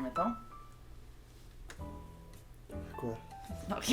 Mettons. Quoi? Ok.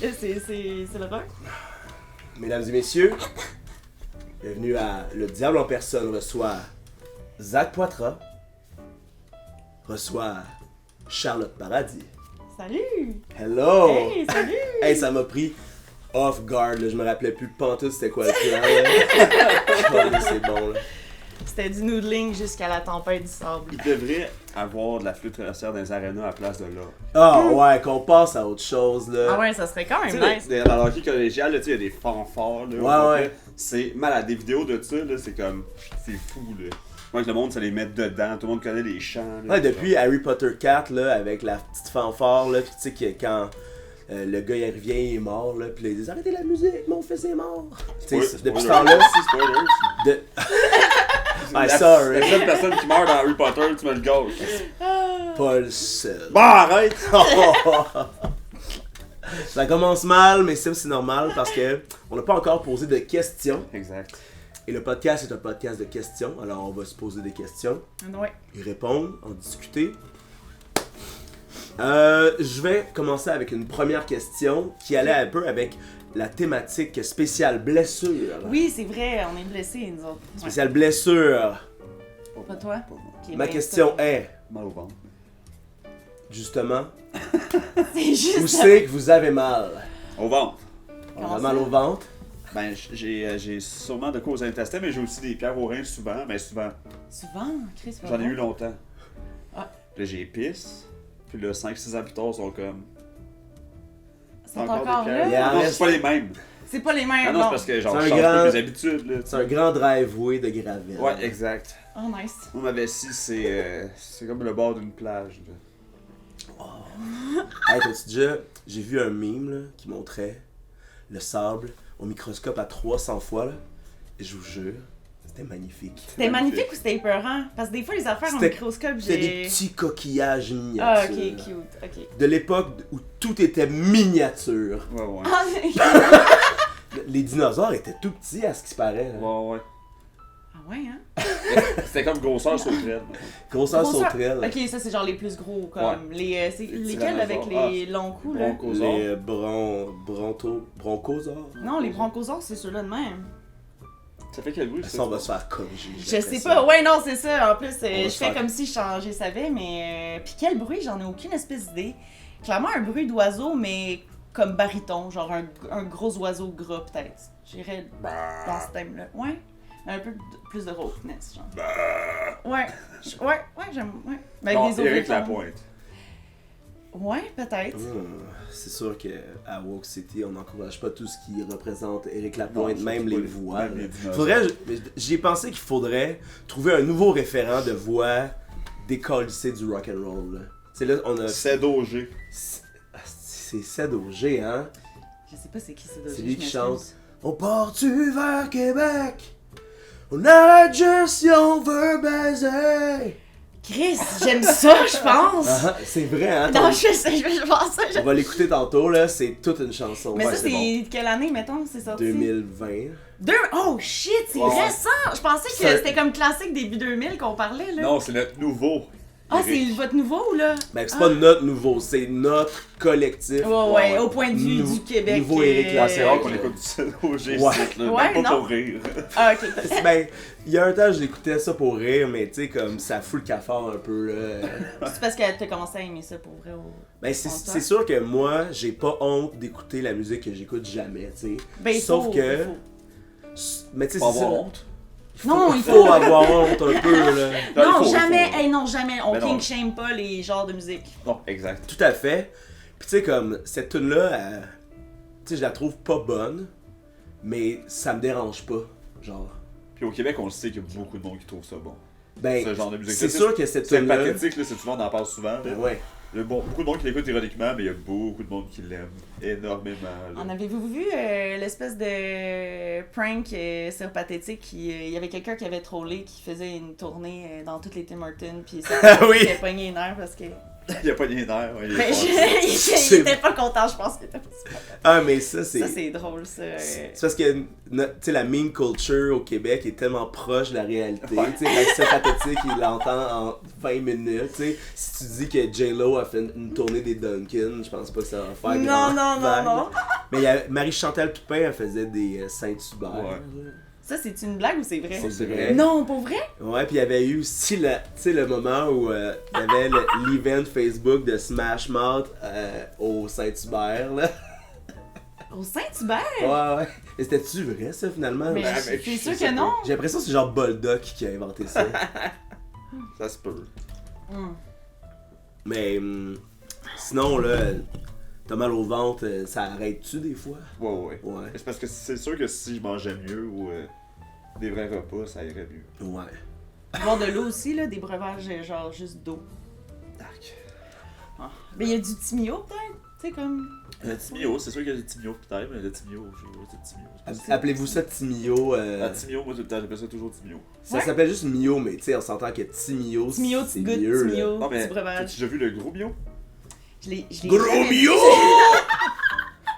C'est le rock. Mesdames et messieurs, bienvenue à Le Diable en personne reçoit Zach Poitras, reçoit Charlotte Paradis. Salut! Hello! Hey, salut! Hey, ça m'a pris off guard, là. Je me rappelais plus pantoute c'était quoi le plan. Là. C'est bon, là. C'était du noodling jusqu'à la tempête du sable. Il devrait avoir de la flûte traversière dans les arénas à la place de là. Ah ouais, qu'on passe à autre chose, là. Ah ouais, ça serait quand même Tu sais, nice. dans le hockey collégial, là, tu sais, il y a des fanfares. Là, Ouais, ouais. C'est malade. Des vidéos de ça, là, c'est comme. C'est fou, là. Moi, que le monde, ça les met dedans. Tout le monde connaît les chants. Là, Ouais, depuis Harry Potter 4, là, avec la petite fanfare, là, pis tu sais, quand le gars il revient, il est mort, là, pis là, ils disent arrêtez la musique, mon fils est mort. Tu sais, depuis ce temps-là. De... Ah, sorry. La seule personne qui meurt dans Harry Potter, tu me le gauche. Pas le seul. Bah, arrête! Ça commence mal, mais c'est normal parce que on n'a pas encore posé de questions. Exact. Et le podcast est un podcast de questions, alors on va se poser des questions, Ouais. y répondre, en discuter. Je vais commencer avec une première question qui allait un peu avec la thématique spéciale blessure. Oui, c'est vrai, on est blessés, nous autres. Ouais. Spéciale blessure. Pas toi? Pas moi. Qui est Ma bien question ça. est, Mal au ventre. justement, C'est juste. où c'est que vous avez mal? Au ventre. On Comment a ça? mal au ventre? Ben, j'ai sûrement de quoi aux intestins, mais j'ai aussi des pierres aux reins souvent. Mais souvent. Souvent, Chris, c'est pas J'en ai bon. eu longtemps. Ah. Là, j'ai pisse. Puis là, 5-6 ans plus tard, ils sont comme. C'est encore des là? Yeah. Non, c'est pas les mêmes. C'est pas les mêmes, Ah non, non. c'est parce que genre, C'est je un change grand- pas mes habitudes, là. C'est un grand driveway de gravelle. Ouais, exact. Oh, nice. Moi, ma vessie, c'est comme le bord d'une plage, là. Hey, t'as-tu déjà... J'ai vu un meme là, qui montrait le sable au microscope à 300 fois, là. Et je vous jure, c'était magnifique. C'était magnifique ou c'était épeurant? Parce que des fois, les affaires au C'était- microscope, C'était des j'ai... petits coquillages Ah, miniatures. ok, cute, ok. De l'époque où tout était miniature. Ouais, ouais. Ah, Les dinosaures étaient tout petits à ce qui se paraît. Là. Ouais, ouais. ah ouais, hein? C'était comme grosseur sauterelle. Grosseur Grosseur. sauterelle. Ok, ça, c'est genre les plus gros, comme... Les, c'est Les lesquels avec tyrannosaures. les longs coups, là? Bronchosaures. Les bronchosaures. Non, les bronchosaures, c'est ceux-là de même. Ça fait quel bruit, Ça, on va se faire corriger. Je sais pas, ouais, non, c'est ça. En plus, va je se fais faire- comme si je savais, mais. Puis quel bruit, j'en ai aucune espèce d'idée. Clairement, un bruit d'oiseau, mais comme baryton, genre un gros oiseau gras, peut-être. J'irais dans ce thème-là. Ouais. Mais un peu plus de rauqueness, genre. Ouais. Ouais, j'aime. Ouais. Mais Non, avec des Éric oreillons. Lapointe. Ouais, peut-être. C'est sûr qu'à Walk City, on n'encourage pas tout ce qui représente Éric Lapointe, Non, même surtout les pas voix. même là. les dinosaures. Faudrait, j'y ai pensé qu'il faudrait trouver un nouveau référent de voix décalissée du rock'n'roll. Là. C'est là, on a. C'est Dogé. C'est Ced Auger, hein? Je sais pas c'est qui c'est C'est Dogé, lui je qui m'excuse. chante. On part-tu vers Québec? On arrête juste si on veut baiser. Chris, j'aime ça, je pense. C'est vrai, hein? Non, je pense ça. On va l'écouter tantôt, là. C'est toute une chanson. Mais ça, c'est bon. quelle année, mettons, c'est sorti? 2020. Oh shit, c'est Ouais. récent! Je pensais que C'est- c'était comme classique début 2000 qu'on parlait, là. Non, c'est notre nouveau. Ah, c'est Eric. votre nouveau, là? Ben, c'est pas notre nouveau, c'est notre collectif. Ouais, au point de vue Nou- du Québec. nouveau Eric Ah, c'est rare euh, qu'on écoute du seul au G Ouais. site, là. Ouais, Même pas non. pour rire. Ah, ok. Ben, il y a un temps, j'écoutais ça pour rire, mais tu sais, comme ça fout le cafard un peu, là. C'est parce que t'as commencé à aimer ça pour vrai. Ben, c'est sûr que moi, j'ai pas honte d'écouter la musique que j'écoute jamais, tu sais. Ben, Sauf faut, que. faut. Mais tu sais, Pas c'est ça. avoir honte. Non, il Il faut. faut avoir honte un peu, là. Non, il faut. jamais. Hey, non, jamais. On Ben non. king shame pas les genres de musique. Non, exact. Tout à fait. Puis tu sais, comme, cette tune-là, tu sais, je la trouve pas bonne, mais ça me dérange pas, genre. Puis au Québec, on le sait qu'il y a beaucoup de monde qui trouve ça bon. Ben, Ce genre de musique. c'est sûr que cette C'est tune-là... pathétique, là, c'est souvent, on en parle souvent. Là. Ben ouais. Il y a beaucoup de monde qui l'écoute ironiquement, mais il y a beaucoup de monde qui l'aime énormément. Là. En avez-vous vu l'espèce de prank sur Pathétique? Il y avait quelqu'un qui avait trollé, qui faisait une tournée dans toutes les Tim Hortons, puis ça Oui. il a pogné une heure parce que... Il a pas les nerfs. Ouais, il est Ben, fort. il était pas content, je pense qu'il était pas super content. Ah, mais ça, c'est... Ça, c'est drôle, ça. C'est parce que tu sais, la meme culture au Québec est tellement proche de la réalité. Ouais. Tu sais, c'est pathétique, il l'entend en 20 minutes. Tu sais, si tu dis que J-Lo a fait une tournée des Dunkin', je pense pas que ça va faire Non, grand non, non, vague. non. Mais il y a Marie-Chantal Toupin, elle faisait des Saint-Hubert. Ouais. là. Ça, c'est une blague ou c'est vrai? C'est vrai. Non, pour vrai? Ouais, puis il y avait eu aussi tu sais, le moment où il y avait l'event Facebook de Smash Mouth au Saint-Hubert. Là. Au Saint-Hubert? Ouais. Mais c'était-tu vrai, ça, finalement? Mais Ben, c'est mais je sûr sais que non. J'ai l'impression que c'est genre Boldock qui a inventé ça. Ça se peut. Hmm. Mais sinon, là, t'as mal au ventre, ça arrête-tu des fois? Ouais. Ouais. C'est parce que c'est sûr que si je mangeais mieux ou des vrais repas, ça irait mieux. Ouais. Boire de l'eau aussi, là, des breuvages genre juste d'eau. Dark. Ah. Mais il y a du timio peut-être? Tu sais, comme. Le Timio, c'est sûr qu'il y a du Timio peut-être, mais le Timio, je vois c'est Timio. c'est pas ça. Appelez-vous ça Timio. Ah, Timio, moi tout le temps, j'appelle ça toujours Timio. Ça Ouais. s'appelle juste Mio, mais tu sais, on s'entend que Timio, Timio, c'est petit goût, mieux. là. timio, Non, mais petit t'as breuvage. déjà vu le gros Mio? Je l'ai Gros jamais vu. Mio!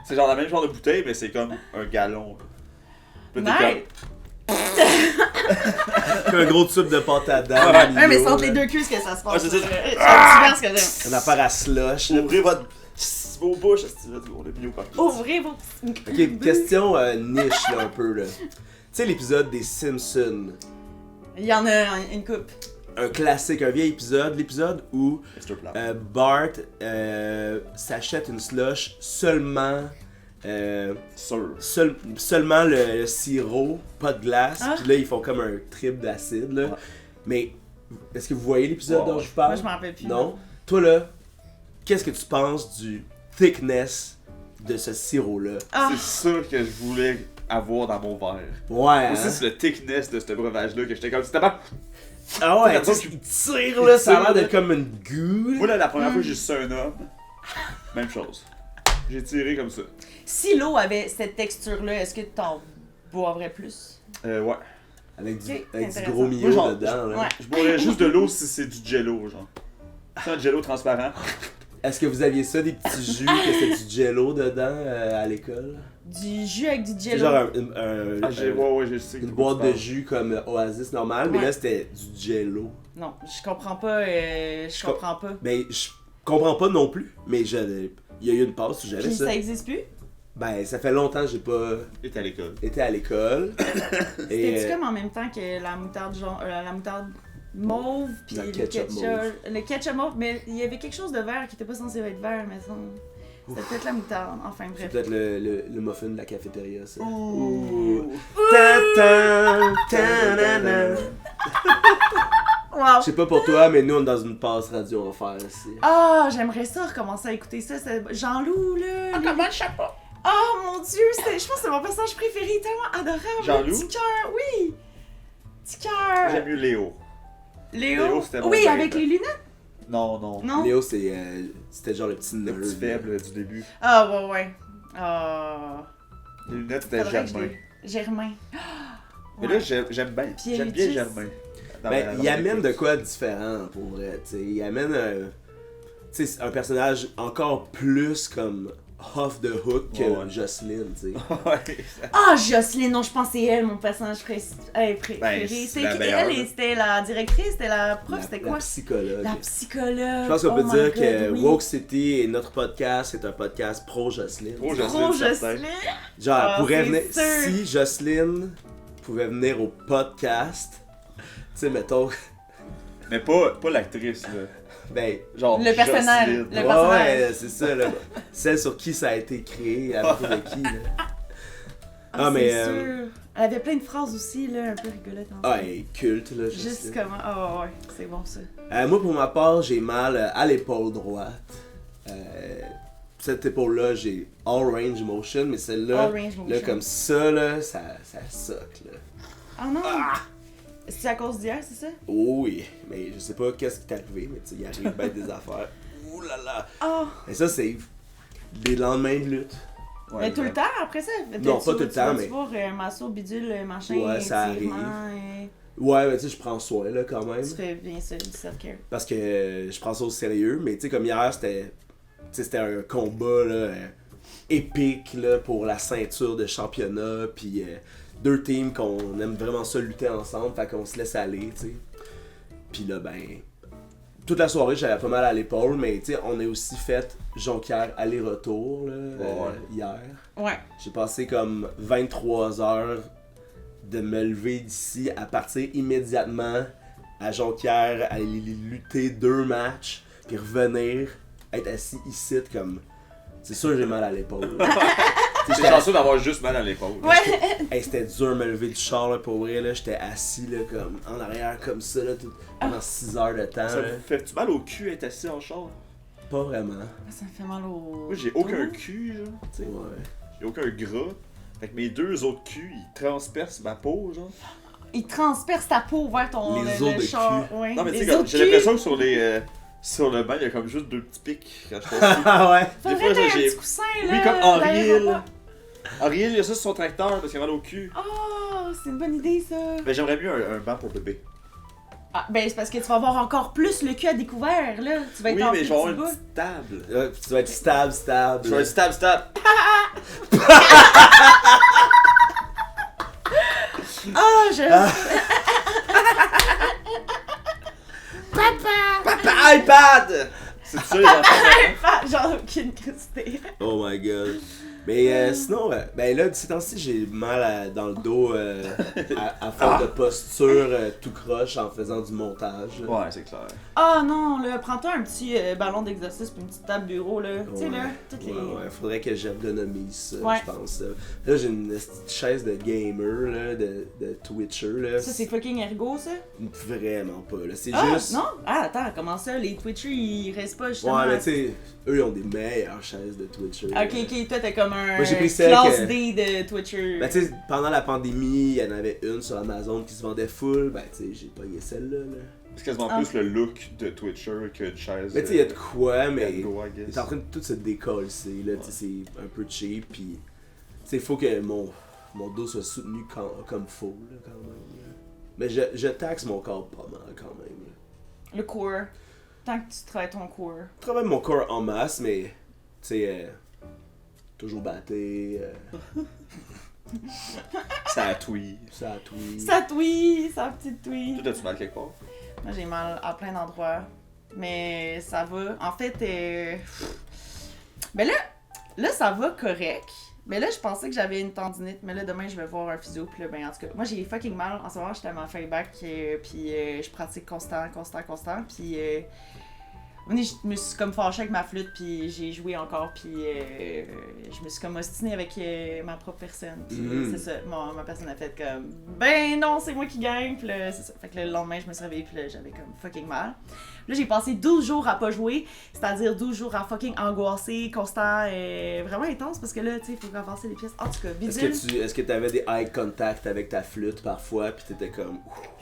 C'est genre la même genre de bouteille, mais c'est comme un gallon. Là, t'es Nice. Un gros tube de pâte à dents. Ouais, Mio, Ouais, mais c'est entre là. les deux culs que ça se passe. Ouais, c'est ça. C'est un petit verre ce que On a affaire à slush. comme, là. ouvrez vos bouches, on a Mio partout. Ouvrez vos petits. Ok, question niche, là, un peu, là. Tu sais, l'épisode des Simpsons. Il y en a une coupe. Un classique, un vieil épisode. L'épisode où Mr. Plat. Bart s'achète une slush seulement... Sûr. seulement le sirop, pas de glace, Ah. puis là ils font comme un trip d'acide là. Ouais. Mais est-ce que vous voyez l'épisode Ouais. dont je parle? Moi, je m'en rappelle plus. Non. Toi là, qu'est-ce que tu penses du thickness de ce sirop là? Ah, C'est ça que je voulais avoir dans mon verre. Ouais. Aussi, Hein? c'est le thickness de ce breuvage-là que j'étais comme, c'était pas. Ah ouais, Attends, tu tires là, ça a l'air d'être comme une goutte. Moi, là, la première fois que j'ai su un homme, même chose. J'ai tiré comme ça. si l'eau avait cette texture-là, est-ce que t'en boirais plus? Ouais. Avec du, Ok, avec du intéressant. gros milieu Moi, genre, dedans là. Ouais. Je boirais juste de l'eau si c'est du jello, genre. C'est un jello transparent. Est-ce que vous aviez ça, des petits jus, que c'était du jello dedans à l'école? Du jus avec du C'est jello. genre Ouais, je sais. une boîte de jus comme Oasis normal, mais Ouais. là c'était du jello. Non, je comprends pas. Je comprends pas. Ben, je comprends pas non plus, mais il y a eu une passe où j'avais Puis ça. ça existe plus? Ben, ça fait longtemps que j'ai pas Et à l'école. été à l'école. C'était-tu comme en même temps que la moutarde la moutarde mauve puis La le ketchup mauve. le ketchup mauve, mais il y avait quelque chose de vert qui était pas censé être vert, mais ça c'était peut-être la moutarde. Enfin c'est bref. peut-être le muffin de la cafétéria, ça. Ouh. Ta-ta, ta-na-na. Wow. Je sais pas pour toi, mais nous on est dans une passe radio enfer ici. Ah, j'aimerais ça recommencer à écouter ça. Jean-Loup, là. Ah, comment je sais pas? Oh mon dieu, je pense que c'est mon personnage préféré, tellement adorable. Jean-Loup? Petit cœur, oui. Petit J'aime cœur. mieux Léo. Léo. Léo, c'était mon Oui, babe. avec les lunettes, Non. non? Léo, c'était genre le petit Le nerd. petit faible du début. Ah, ouais. Ah. Les lunettes, c'était Faudrait que je Germain. les- Germain. Mais Ouais. là, j'aime bien. Puis J'aime bien Elvis. Germain. Ben, il amène de quoi de différent pour vrai, tu sais. Il amène un personnage encore plus comme off the hook que Jocelyne, tu sais. Ah, Jocelyne, non, je pense que c'est elle, mon personnage préféré. C'est la meilleure, elle, c'était la directrice, c'était la prof, c'était quoi? La psychologue. La psychologue. Je pense qu'on peut my dire God, que oui. Woke City et notre podcast, c'est un podcast pro-Jocelyne. Pro Jocelyne. Genre, pourrait c'est venir. sûr. Si Jocelyne pouvait venir au podcast, tu sais, mettons. Mais pas l'actrice, là. Ben. Genre, Le personnage. Jocelyne. Le personnage. Ouais, c'est ça, là. Celle sur qui ça a été créé, à propos de qui, là. Ah, mais, c'est sûr. Elle avait plein de phrases aussi, là, un peu rigolotes. Ah, elle est culte, là. Juste Jocelyne. comment. Ah, ouais, c'est bon ça. Moi, pour ma part, j'ai mal à l'épaule droite. Cette épaule-là, j'ai all range motion, mais celle-là, All range motion. là, comme ça, là, ça soque, là. Ah non! C'est à cause d'hier, c'est ça? Oh oui, mais je sais pas qu'est-ce qui t'est arrivé, mais tu sais, il arrive bien des affaires. Ouh là là! Ah! Et ça, c'est des lendemains de lutte. Ouais, Mais tout le temps après ça? Non, pas tout le temps, mais- Tu vas voir masso, bidule, machin, Ouais, ça étirement, Ouais, mais tu sais, je prends soin, là, quand même. Tu fais bien ça, du self-care. Parce que je prends ça au sérieux, mais tu sais, comme hier, c'était un combat, là, épique, là, pour la ceinture de championnat, puis deux teams qu'on aime vraiment ça lutter ensemble, fait qu'on se laisse aller, tu sais. Puis là, ben, toute la soirée, j'avais pas mal à l'épaule, mais tu sais, on a aussi fait Jonquière aller-retour, là, hier. Ouais. J'ai passé comme 23 heures de me lever d'ici à partir immédiatement à Jonquière, aller lutter 2 matchs, puis revenir, être assis ici comme... C'est sûr j'ai mal à l'épaule. C'est chanceux d'avoir juste mal à l'épaule. Ouais! Hey, c'était dur de me lever du char, là, pour vrai, là. J'étais assis là, comme en arrière comme ça là, pendant 6 heures de temps. Ça Là. vous fait-tu mal au cul être assis en char? Pas vraiment. Ça me fait mal au... Moi, j'ai aucun cul, là. Tu sais, Ouais. j'ai aucun gras. Fait que mes 2 autres culs, ils transpercent ma peau, genre. Il transperce ta peau vers ton... Les le os de char. cul. Ouais. Non, mais tu Les sais, comme, os de j'ai cul. l'impression que sur les. Sur le banc, il y a comme juste 2 petits pics quand je suis assis. Ah ouais. Faudrait Des fois, mettre un j'ai- petit coussin, là. Oui, comme Henri Hill. l'aéroport. Henri Hill, il a ça sur son tracteur parce qu'il a mal au cul. Oh, c'est une bonne idée, ça. Mais j'aimerais mieux un banc pour bébé. Ah, ben c'est parce que tu vas avoir encore plus le cul à découvert, là. Tu vas être Oui, en mais petit je vais avoir une bout. petite table. Tu vas être stab. Je vais être stab. Ah, je... Papa, iPad! C'est ça, les enfants. Genre aucune curiosité. Oh my god. Mais sinon, ben là, ces temps-ci, j'ai mal dans le dos à force de posture tout croche en faisant du montage. là. Ouais, c'est clair. Ah non, là, prends-toi un petit ballon d'exercice puis une petite table bureau, là. Tu sais, là, toutes les... Ouais, faudrait que j'ergonomise ça, Ouais. je pense. Là, j'ai une petite chaise de gamer, là, de Twitcher, là. Ça, c'est fucking ergo, ça? Vraiment pas, là. C'est Ah, juste... non? Ah, attends, comment ça? Les Twitchers, ils restent pas, justement... Ouais, mais tu sais, eux, ils ont des meilleures chaises de Twitcher. Ok, toi, t'as comme un Moi, j'ai pris celle classe que- D de Twitcher. Ben, tu sais, pendant la pandémie, il y en avait une sur Amazon qui se vendait full. Ben, tu sais, j'ai pogné celle-là, là. C'est quasiment plus le look de Twitcher que de chaise. Mais tu sais, il y a de quoi, mais... ergo, I Il guess. est en train de tout se décoller, là, tu sais, c'est un peu cheap, pis... Tu sais, il faut que mon dos soit soutenu comme faut, là, quand même. Là. Mais je taxe mon corps pas mal, quand même. Là. Le core. Tant que tu travailles ton core. Je travaille mon corps en masse, mais... Tu sais, toujours batté, Ça a tweet. ça a tout. Ça touille, sa petite touille. Toi, t'as-tu mal quelque part? Moi, j'ai mal à plein d'endroits. Mais ça va. En fait, ben là, ça va correct. Mais là, je pensais que j'avais une tendinite. Mais là, demain, je vais voir un physio. Puis là, ben, en tout cas, moi, j'ai fucking mal. En ce moment, j'étais à ma feedback. Puis je pratique constant. Puis je me suis comme fâchée avec ma flûte. Puis j'ai joué encore. Puis je me suis comme ostinée avec ma propre personne. Puis c'est ça. Ma personne a fait comme, ben non, c'est moi qui gagne. Puis là, c'est ça. Fait que le lendemain, je me suis réveillée. Puis là, j'avais comme fucking mal. Là, j'ai passé 12 jours à pas jouer, c'est-à-dire 12 jours à fucking angoisser, constant, vraiment intense, parce que là, tu sais, il faut renforcer les pièces. En tout cas, bidule. Est-ce que t'avais des eye contact avec ta flûte parfois, pis t'étais comme...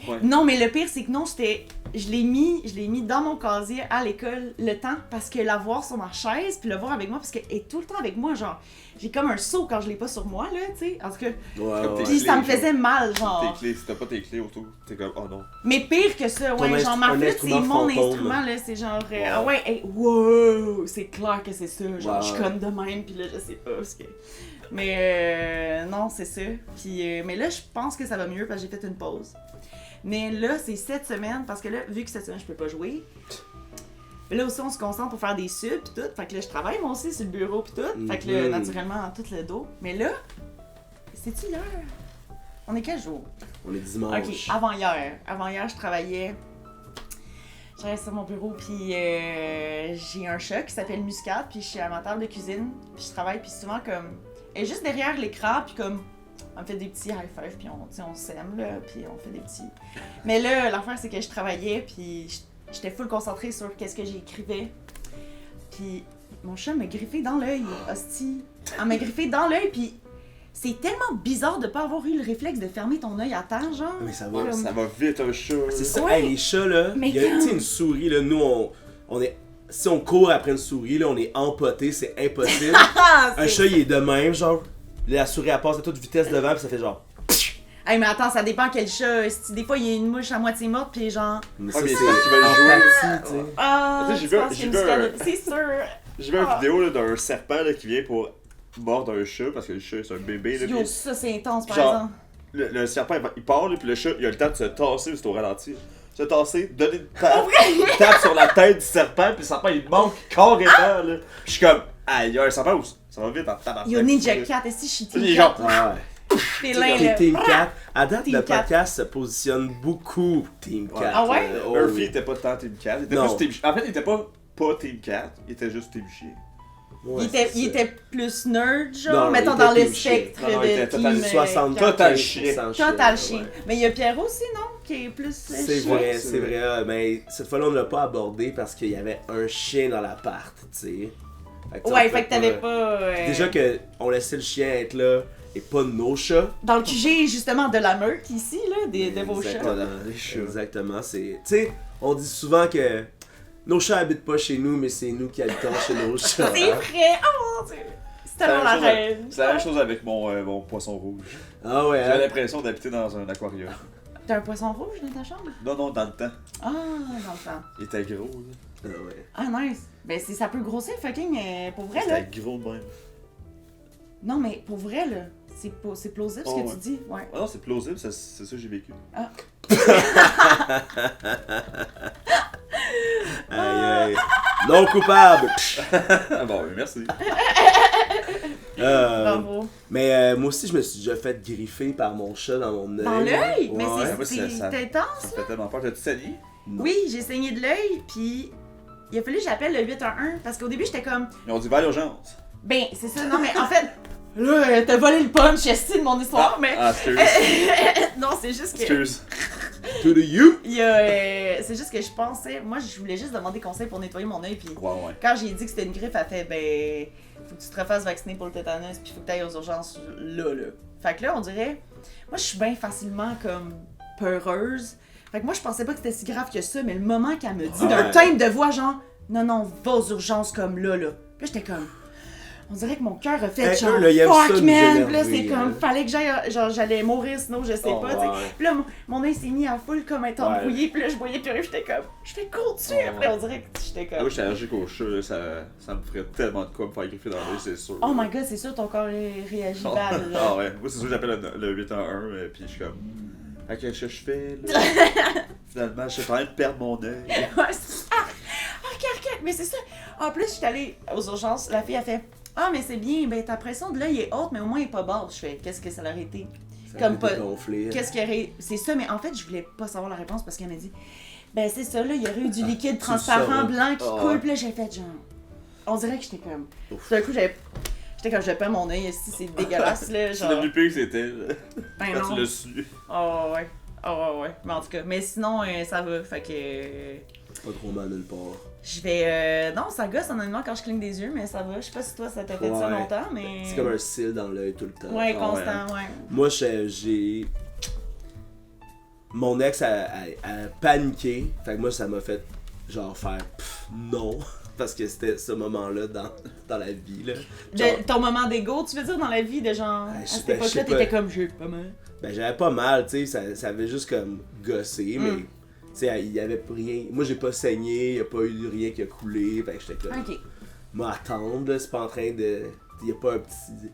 Ouais. Non, mais le pire, c'est que non, je l'ai mis dans mon casier à l'école, le temps parce que la voir sur ma chaise puis le voir avec moi parce qu'elle est tout le temps avec moi, genre j'ai comme un saut quand je l'ai pas sur moi là, tu sais. En tout cas, Ouais. puis ça me clés, faisait mal, Tes genre. clés, si t'as pas tes clés autour, t'es comme, oh non. Mais pire que ça, ouais, genre ma un flûte c'est instrument mon fantôme. instrument là, c'est genre Ouais. ah ouais, hey, wow, c'est clair que c'est ça, genre Ouais, je suis ouais. comme de même puis là je sais pas parce que mais non, c'est ça. Puis mais là je pense que ça va mieux parce que j'ai fait une pause. Mais là c'est cette semaine parce que là vu que cette semaine je peux pas jouer. Mais là aussi on se concentre pour faire des subs pis tout, fait que là je travaille moi aussi sur le bureau pis tout, fait que là naturellement tout le dos. Mais là, c'est-tu hier? On est quel jour? On est dimanche. Ok, avant hier je travaillais sur mon bureau puis j'ai un chat qui s'appelle Muscat puis je suis à ma table de cuisine puis je travaille puis souvent comme elle est juste derrière l'écran puis comme on me fait des petits high five puis on s'aime là puis on fait des petits. Mais là l'affaire c'est que je travaillais puis j'étais full concentrée sur qu'est-ce que j'écrivais. Puis mon chat m'a griffé dans l'œil, hostie. Elle m'a griffé dans l'œil puis c'est tellement bizarre de pas avoir eu le réflexe de fermer ton œil à temps, genre. Mais ça va. Comme- Ça va vite un chat. C'est ça, Ouais. hey, les chats là, Mais il y a quand- tu sais, une souris là, nous on est. Si on court après une souris là, on est empoté, c'est impossible. Ah, Un chat il est de même, genre, la souris elle passe à toute vitesse devant puis ça fait genre. Hey, mais attends, ça dépend quel chat. Si des fois, il y a une mouche à moitié morte, puis genre. Mais Ah, mais c'est c'est parce qu'ils veulent jouer. empathie, tu sais. Ah, Tu sais, j'ai tu vu- penses j'ai qu'il y vu a une un- escalade. C'est sûr. J'ai vu une Ah. vidéo là, d'un serpent là, qui vient pour mordre un chat parce que le chat c'est un bébé. Là, Yo, puis ça, c'est intense, par Genre, exemple. le serpent il part là, puis le chat il a le temps de se tasser, c'est au ralenti. Se tasser, donner une tape, une tape sur la tête du serpent, puis le serpent il manque carrément là. Je suis comme, ah, il y a un serpent où ça va vite en tabarnak. Yo, Ninja Cat, est-ce que je suis Il est Team genre- Cat? Ah ouais. Félin, T'es là. Team 4. À date, Team le 4. podcast se positionne beaucoup Team 4. Ah ouais? Oh Murphy oui. était pas tant Team Cat, il était Non. plus Team. En fait, il était pas Team Cat, il était juste Team Chien. Ouais, il, était, c'est il ça. était plus nerd, genre, Non, mettons il dans était le team chien. spectre Non, non, il de était Team total 60 Cat. Total chien. Total chien. Mais il y a Pierre aussi, non? Qui est plus C'est chien. vrai, c'est c'est vrai. vrai. Mais cette fois-là, on ne l'a pas abordé parce qu'il y avait un chien dans l'appart, tu sais. Fait que, Ouais, on fait que t'avais pas. Déjà que on laissait le chien être là et pas nos chats. Dans le QG, justement, de la meute, ici, là, de vos chats. Exactement. Exactement. Tu sais, on dit souvent que nos chats habitent pas chez nous, mais c'est nous qui habitons chez nos chats. C'est vrai! Oh mon dieu! C'est tellement la reine! C'est la même chose avec mon poisson rouge. Ah ouais, J'avais hein? l'impression d'habiter dans un aquarium. T'as un poisson rouge dans ta chambre? Non, dans le temps. Ah, dans le temps. Il était gros, là. Ah ouais. Ah, nice! Ben, ça peut grossir, fucking, pour vrai, là. C'était gros de même. Non, mais pour vrai, là, c'est plausible ce Oh, que ouais. tu dis. Ouais. Ah non, c'est plausible, c'est ça que j'ai vécu. Aïe aïe. Non coupable! Ah bon, merci. Bravo. Mais moi aussi, je me suis déjà fait griffer par mon chat dans mon œil. Dans l'œil? Mais Ouais. moi, c'est ça- intense. Ça fait tellement peur. T'as-tu saigné? Non. Oui, j'ai saigné de l'œil, puis il a fallu que j'appelle le 811 parce qu'au début, j'étais comme, Ils ont dit va à l'urgence. ben, c'est ça, non, mais en fait, là, t'as volé le punch, esti de mon histoire, mais. Ah, excuse. Non, c'est juste que. Excuse. To the you! Il y a, c'est juste que je pensais, moi je voulais juste demander conseil pour nettoyer mon œil, puis Ouais. quand j'ai dit que c'était une griffe, elle fait ben faut que tu te refasses vacciner pour le tétanos, puis faut que tu ailles aux urgences là. Fait que là on dirait, moi je suis bien facilement comme peureuse. Fait que moi je pensais pas que c'était si grave que ça, mais le moment qu'elle me dit d'un Ouais. timbre de voix genre non va aux urgences comme là. Puis là j'étais comme on dirait que mon cœur a fait Hey, genre eux, là, ils aiment ça fuck nous man, puis là énerver, c'est comme hein. fallait que j'aille, genre j'allais mourir sinon je sais Oh, pas, tu sais. ouais. Puis là mon œil s'est mis à full comme être Ouais. embrouillé, puis là je voyais plus rien, j'étais comme je fais court dessus, Oh, après ouais. on dirait que j'étais Moi, comme j'étais allergique au chat, là, ça me ferait tellement de quoi me faire griffer dans l'œil, c'est sûr. oh my god, c'est sûr ton corps réagit bad là. Ah ouais, moi c'est sûr que j'appelle le 811 puis je suis comme. Ah, qu'est-ce que je fais là? Finalement, je suis en train de perdre mon œil. Ouais, c'est- arc, mais c'est ça. En plus, je suis allée aux urgences, la fille a fait ah, mais c'est bien, ben ta pression de l'œil est haute, mais au moins elle est pas basse. Je fais qu'est-ce que ça aurait été? Ça Comme a pas- été gonflé. Qu'est-ce qu'il y aurait. C'est ça, mais en fait, je voulais pas savoir la réponse parce qu'elle m'a dit ben c'est ça, là, il y aurait eu du liquide le transparent sauras. blanc qui Ah, coule, ouais. puis là, j'ai fait genre. On dirait que j'étais comme. Ouf. Tout d'un coup, j'étais comme je perds mon œil ici, c'est dégueulasse, là. C'est Genre. devenu pire que c'était là, Ben quand non. tu l'as su. Oh ouais. Oh ouais. Mais en tout cas, mais sinon, ça va. Fait que. Pas trop mal nulle part. Je vais. Non, ça gosse honnêtement quand je cligne des yeux, mais ça va. Je sais pas si toi ça t'a fait ça Ouais. longtemps, mais. C'est comme un cil dans l'œil tout le temps. Ouais, Ah constant, ouais. Moi, j'ai. Mon ex a paniqué. Fait que moi, ça m'a fait genre faire non, parce que c'était ce moment-là dans la vie, là. Genre, Ton moment d'ego, tu veux dire, dans la vie, de genre, à cette époque-là, t'étais comme, j'ai pas mal. Ben j'avais pas mal, tu sais, ça avait juste comme gossé, mais tu sais, il y avait rien. Moi j'ai pas saigné, il y a pas eu rien qui a coulé, fait que j'étais comme. Ok. Moi attendre, là, c'est pas en train de. Il y a pas un petit.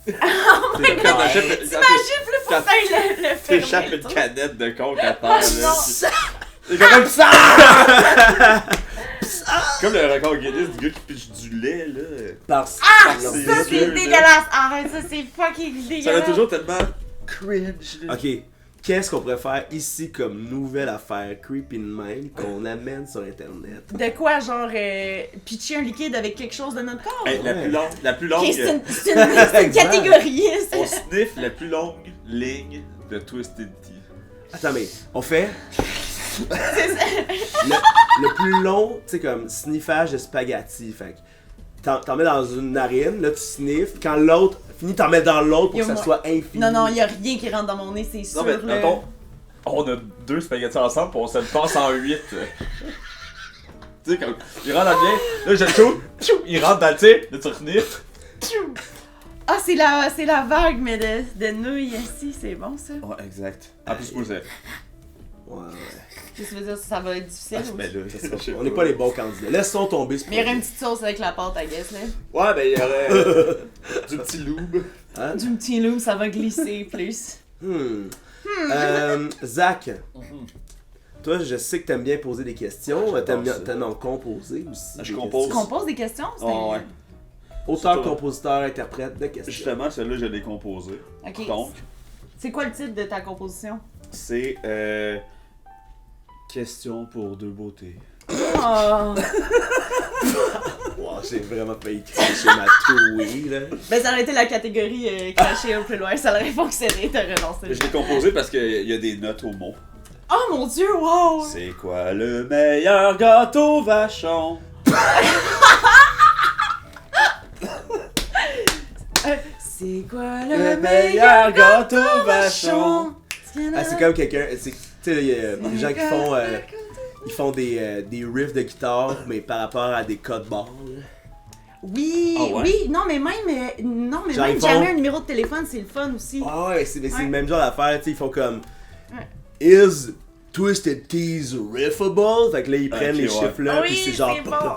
T'imagines, là, faut faire le T'échappes fermer, une toi. canette de coke à terre, là. non. C'est comme ça! Comme le record Guinness du gars qui pitche du lait, là. Parce Ah, Par ses ça yeux, c'est là. dégueulasse. Arrête, ça c'est fucking Ça dégueulasse. va toujours tellement cringe, là. Ok, qu'est-ce qu'on pourrait faire ici comme nouvelle affaire creepy de même qu'on amène sur internet? De quoi, genre, pitcher un liquide avec quelque chose de notre corps? Hey, la plus longue, Ok, c'est une catégorie. on sniffe la plus longue ligne de Twisted Tea. Attends, mais on fait. le plus long, tu sais, comme sniffage de spaghetti. Fait que t'en mets dans une narine, là tu sniffes. Quand l'autre finit, t'en mets dans l'autre pour Yo, que ça moi- soit infini. Non, non, y a rien qui rentre dans mon nez, c'est sûr. Non, mais là. mettons, on a 2 spaghettis ensemble, pis on se le passe en 8. Tu sais, comme, il rentre dans le bien, là je le trouve, il rentre dans le tir, là tu resniffes. Ah, c'est la vague, mais de nouilles ici, c'est bon ça. Ouais, exact. En plus, moi, c'est. Ouais, ouais. Qu'est-ce que tu veux dire, ça va être difficile Ah, aussi. ben là, ça sera On n'est pas les bons candidats. Laissons tomber ce Mais il y aurait une projet. petite sauce avec la pâte à guess, là. Ouais, ben il y aurait du petit lube. Hein? Du petit loup, ça va glisser plus. Zach, toi, je sais que t'aimes bien poser des questions. J'adore T'aimes bien ça. tellement composer aussi. Je des compose. Tu questions. composes des questions? Oh, ouais. Auteur, Surtout- compositeur, interprète de questions. Justement, celle-là, je l'ai composée. Ok. Donc, C'est quoi le titre de ta composition? c'est question pour deux beautés. Oh! Wow, j'ai vraiment failli cracher ma touille, là. Ben, ça aurait été la catégorie cachée au plus loin, ça aurait fonctionné, t'aurais lancé. Je l'ai composé parce qu'il y a des notes au mot. Oh mon dieu, wow! C'est quoi le meilleur gâteau vachon? C'est quoi Le meilleur gâteau vachon? Ah, c'est comme quelqu'un. Tu sais, il y a des gens qui font. Ils font des riffs de guitare, mais par rapport à des codes barres. là. Oui, Ah ouais? oui, non mais même, Genre, ils font- jamais un numéro de téléphone, c'est le fun aussi. Ah ouais, c'est Ouais. le même genre d'affaire, tu sais, ils font comme. Ouais. Is Twisted Teas riffable? Fait que là, ils prennent Ok, les ouais. chiffres là, Oui, puis c'est genre. c'est bon. Ah,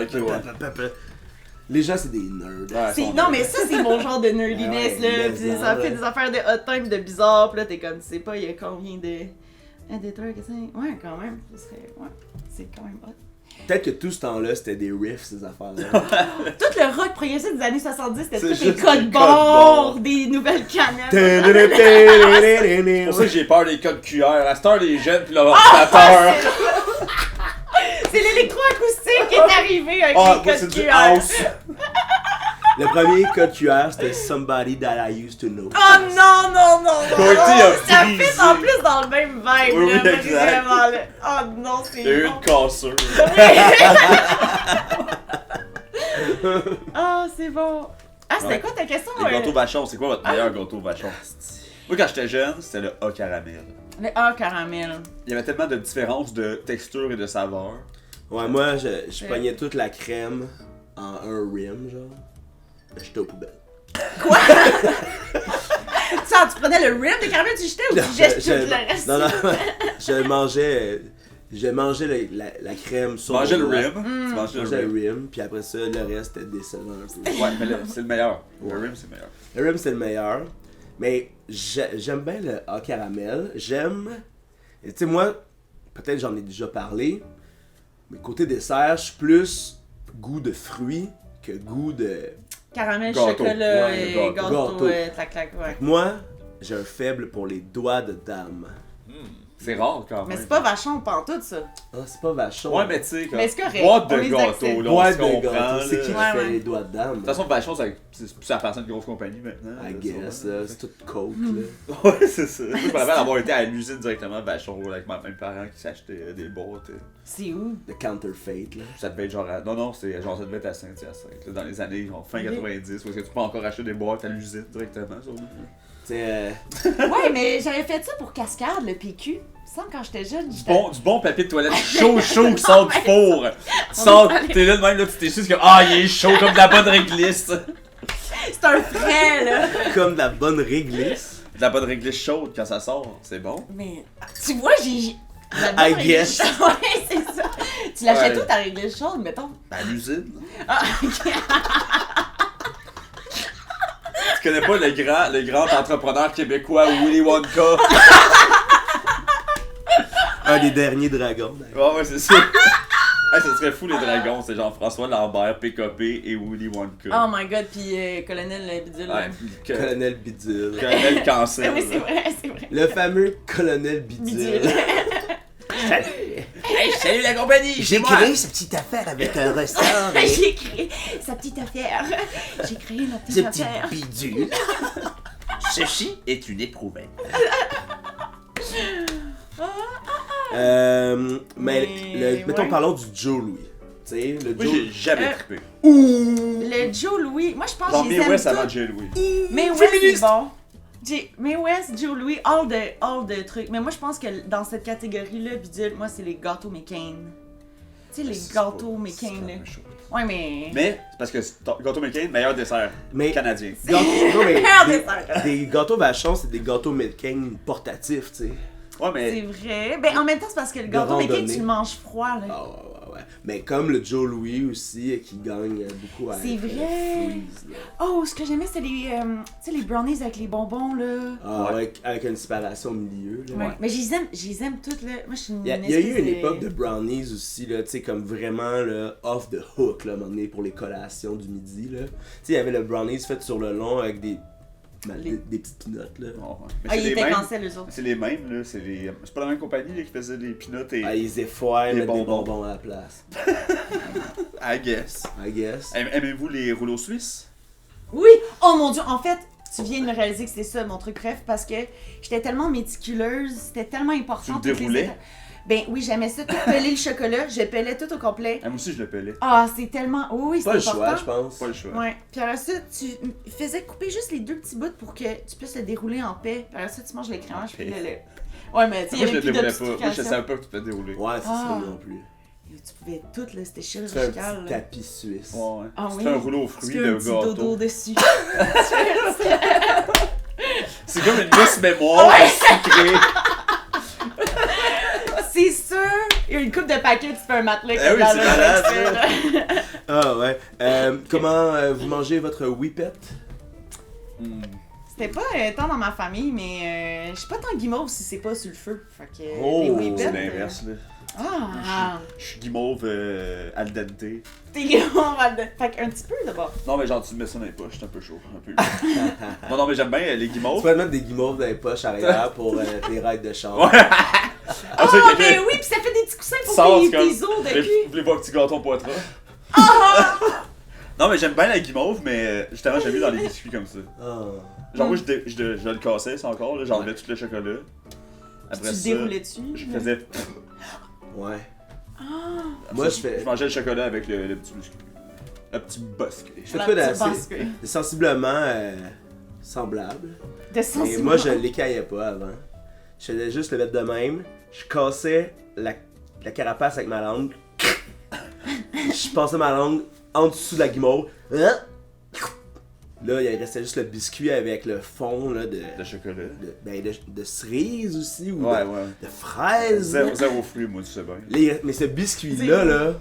ok, ouais. Les gens, c'est des nerds. Ouais, C'est- son non nom. mais ça c'est mon genre de nerdiness Ah ouais, là, mais pis ça, ça fait ouais. des affaires de hot time de bizarre, pis là t'es comme, tu sais pas, il y a combien de... 1, 2, 3, 4, 5... Ouais, quand même, ça serait... Ouais, c'est quand même hot. Peut-être que tout ce temps-là, c'était des riffs, ces affaires-là. Tout le rock progressif des années 70, c'était C'est tous les juste des codes codes barres, barres. des nouvelles canettes. C'est pour ça que j'ai peur des codes QR. À cette heure, les jeunes pis leur ordinateur. C'est l'électroacoustique qui est arrivé avec Ah, moi, les c'est codes du QR. house. Le premier code QR, c'était Somebody That I Used to Know. Oh non, non, non, non, Quentin a ça brisé. fit en plus dans le même vibe, Oui, là, oui, exact. vraiment, là. Oh non, c'est Il y a eu bon. une cassure. Ah, c'est bon. Ah, c'était Ouais. quoi ta question? Les gâteaux vachons, c'est quoi votre meilleur gâteau vachon? Moi, quand j'étais jeune, c'était le A caramel. Le A caramel. Il y avait tellement de différences de texture et de saveur. Ouais, moi, je pognais toute la crème en un rim, genre. J'étais aux poubelles. Ça, tu prenais le rim de caramel, tu jetais ou tu jettes tout le reste? Non, non, je mangeais la crème Tu sur mangeais le mon doigt. rim. Tu Je mangeais mangeais le le rim. rim, puis après ça, le reste était décevant un peu. Ouais, mais c'est le meilleur. Le Ouais. rim, c'est le meilleur. Le rim, c'est le meilleur. Mais j'aime bien le A caramel. J'aime. Et tu sais, moi, peut-être j'en ai déjà parlé, mais côté dessert, je suis plus goût de fruits que goût de. Caramel, Gâteau. chocolat Ouais, et gâteau. gâteau, Gâteau. clac, clac, ouais. Moi, j'ai un faible pour les doigts de dame. C'est rare quand même. Mais c'est pas vachon pantoute, ça. Ah, c'est pas vachon. Ouais, mais tu sais, comme. Mais c'est correct, Boîte on de les gâteau, accepte. là. Boîte on se de comprend, gâteau. C'est qui qui là. Ouais, fait ouais. les doigts de dame? De toute façon, Vachon, ça appartient à une grosse compagnie maintenant. I là, guess, sûrement. là, c'est tout coke, là. Ouais, c'est ça. Moi, je me rappelle avoir été à l'usine directement Vachon avec mes parents qui s'achetaient des boîtes. C'est où? Le counterfeit, là. Ça devait être genre à... Non, c'est genre ça devait être à Saint-Hyacinthe, là, dans les années genre, fin Ok. 90, où est-ce que tu peux encore acheter des boîtes à l'usine directement, sûrement. sais, Ouais, mais j'avais fait ça pour Cascade, le PQ. Ça, quand j'étais jeune, Du bon papier de toilette chaud qui sort du four. T'es là de même, là, tu t'es juste que il est chaud comme de la bonne réglisse. C'est un frais, là. comme de la bonne réglisse. De la bonne réglisse chaude quand ça sort, c'est bon. Mais, tu vois, j'ai... I guess. Ouais, c'est ça. Tu l'achètes Ouais. où ta réglisse chaude, mettons? À l'usine. Ah, ok. Tu connais pas le grand entrepreneur québécois Willy Wonka? Un des derniers dragons, d'ailleurs. Ouais, c'est ça. Hey, ça serait fou les dragons, c'est Jean-François Lambert, PKP et Willy Wonka. Oh my god, pis Colonel Bidule. Ouais, Colonel Bidule. Colonel Cancer. Oui, c'est vrai, c'est vrai. Le fameux Colonel Bidule. Bidule. Hey, salut la compagnie! J'ai créé cette petite affaire avec un ressort et J'ai créé sa petite affaire. J'ai créé ma ce petite petit affaire. bidule. Ceci est une éprouvette. Mais mettons, ouais. parlons du Joe Louis. Tu sais, le Moi, Joe. j'ai jamais trippé. Le Joe Louis, moi je pense Genre que je Mae les West aime avant tous. Jay Louis. Mae West c'est bon. Mae West, Joe Louis, all the trucs. Mais moi je pense que dans cette catégorie-là, Bidule, moi c'est les gâteaux McCain. Tu sais, les gâteaux McCain là. Ouais, mais. Mais, c'est parce que Gâteau McCain, meilleur dessert Mais canadien. non, mais Meilleur des, dessert. des gâteaux Vachon, c'est des gâteaux McCain portatifs, tu sais. Ouais, C'est mais. vrai. Ben en même temps, c'est parce que le gâteau McCain, randonnée. tu le manges froid là. Ah ouais. Mais comme le Joe Louis aussi, qui gagne beaucoup à C'est vrai. Freeze, là. Oh, ce que j'aimais, c'est les, tu sais, les brownies avec les bonbons, là. Ah, Ouais. avec une séparation au milieu. Là. Ouais. Mais je les aime toutes, là. Moi, je suis une Il y a eu espèce une de- époque de brownies aussi, là, tu sais, comme vraiment là, off the hook, là, à un moment donné, pour les collations du midi, là. Tu sais, il y avait le brownies fait sur le long avec des petites pinottes, là. Oh, ouais. Mais Ah, c'est ils les étaient mêmes. cancel, eux autres. C'est les mêmes, là. C'est pas la même compagnie là, qui faisait des peanuts et. Ah, ils effoirent, Des mettre des bonbons. bonbons à la place. I guess. I guess. Aimez-vous les rouleaux suisses? Oui! Oh mon dieu, en fait, tu viens de me réaliser que c'est ça mon truc bref parce que j'étais tellement méticuleuse, c'était tellement important. Tu le toutes les déroulais? étapes. Ben oui, j'aimais ça, tout peler le chocolat, je pelais tout au complet. Ah, moi aussi, je le pelais. Ah, c'est tellement. Oui, Pas c'est le important. choix, je pense. Pas le choix. Ouais. Puis après ça, tu faisais couper juste les deux petits bouts pour que tu puisses le dérouler en paix. Puis après ça, tu manges le crémage, puis paix. le. Ouais, mais tu sais, il y Moi, je avait le plus de déroulais pas. Moi, je obstication. savais pas que tu peux dérouler. Ouais, c'est Ah. ça non plus. Tu pouvais tout, là, c'était Tu fais un chirurgical. petit là. tapis suisse. Ouais. Ah Tu oui. fais un rouleau aux Tu fruits fais de un petit dodo gâteau. dessus. C'est comme une liste mémoire sucrée. C'est sûr! Il y a une coupe de paquets, tu fais un matelas. Eh oui, c'est malade, malade. Ah ouais. Comment vous mangez votre whippet? C'était pas tant dans ma famille, mais je suis pas tant guimauve si c'est pas sur le feu. Fait que Oh, les whippets, C'est l'inverse, là. Ah! Je suis guimauve al dente. T'es guimauve, fait qu'un petit peu d'abord. Non, mais genre, tu me mets ça dans les poches, c'est un peu chaud. Un peu. non, mais j'aime bien les Tu guimauves. peux te mettre des guimauves dans les poches arrière pour tes raids de chambre. Ouais. Ah, ça, mais quelqu'un oui, pis ça fait des petits coussins pour sort, tes c'est comme- os de Voulez- cul. Voulez-vous un petit gâteau poitras? Non, mais j'aime bien la guimauve, mais justement, j'aime mieux dans les biscuits comme ça. Ah. Genre, moi, je le cassais, ça encore, là. J'enlevais tout le chocolat. Puis Après tu ça, déroulais dessus. je faisais. Ouais. Ah! Moi, je fais. Je mangeais le chocolat avec le petit biscuit. Le petit biscuit. Je fais La quoi petite d'assez bascule. sensiblement semblable. De Mais sensiblement. moi, je l'écaillais pas avant. Je faisais juste le mettre de même. Je cassais la carapace avec ma langue. Je passais ma langue en dessous de la guimauve. Hein? Là, il restait juste le biscuit avec le fond là, De chocolat. de cerises aussi, ou Ouais, de, ouais. de fraises. Zéro fruit, moi, tu sais bien. Mais ce biscuit-là, là,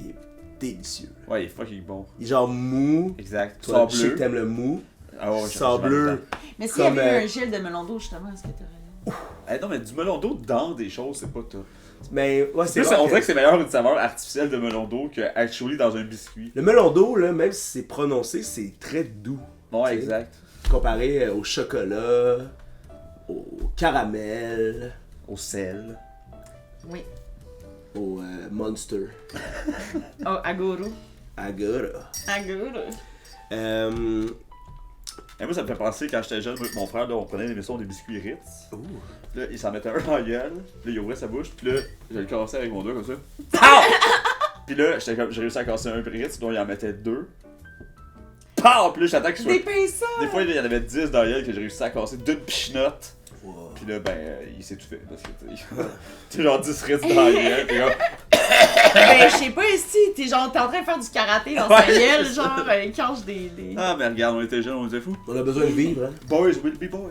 il est délicieux. Ouais, il est fucking bon. Il est genre mou. Exact. Toi, Sable je sais que bleu. t'aimes le mou. Ah ouais, Sableux. Mais s'il y comme, avait eu un gel de melon d'eau, justement, est-ce que t'aurais. Eh non, mais du melon d'eau dans des choses, c'est pas top. Mais ouais, c'est Plus, rare on que- dirait que c'est meilleur une saveur artificielle de melon d'eau que actually dans un biscuit. Le melon d'eau, là, même si c'est prononcé, c'est très doux. Ouais, Tu sais. exact. Comparé au chocolat, au caramel, Au sel. Oui. au Monster. Oh, Agoro. Agora. Agoro. Et moi, ça me fait penser quand j'étais jeune, moi, mon frère, là, on prenait l'émission des biscuits Ritz. Ouh. Là, il s'en mettait un dans la gueule. Puis là, il ouvrait sa bouche. Puis là, je le cassais avec mon doigt comme ça. Pow! Puis là, j'ai réussi à casser un Ritz, donc il en mettait deux. Pow! Puis là, j'attends qu'il soit. Des pinceaux! Des fois, il y en avait 10 dans la gueule que j'ai réussi à casser d'une pichenote. Wow. Puis là, il s'est tout fait. Parce que t'es genre 10 restes dans la gueule. T'es comme. Ben, je sais pas si t'es en train de faire du karaté dans sa gueule, genre, il cache des... Ah, mais regarde, on était jeunes, on était fous. On a besoin de vivre, hein. Boys will be boys.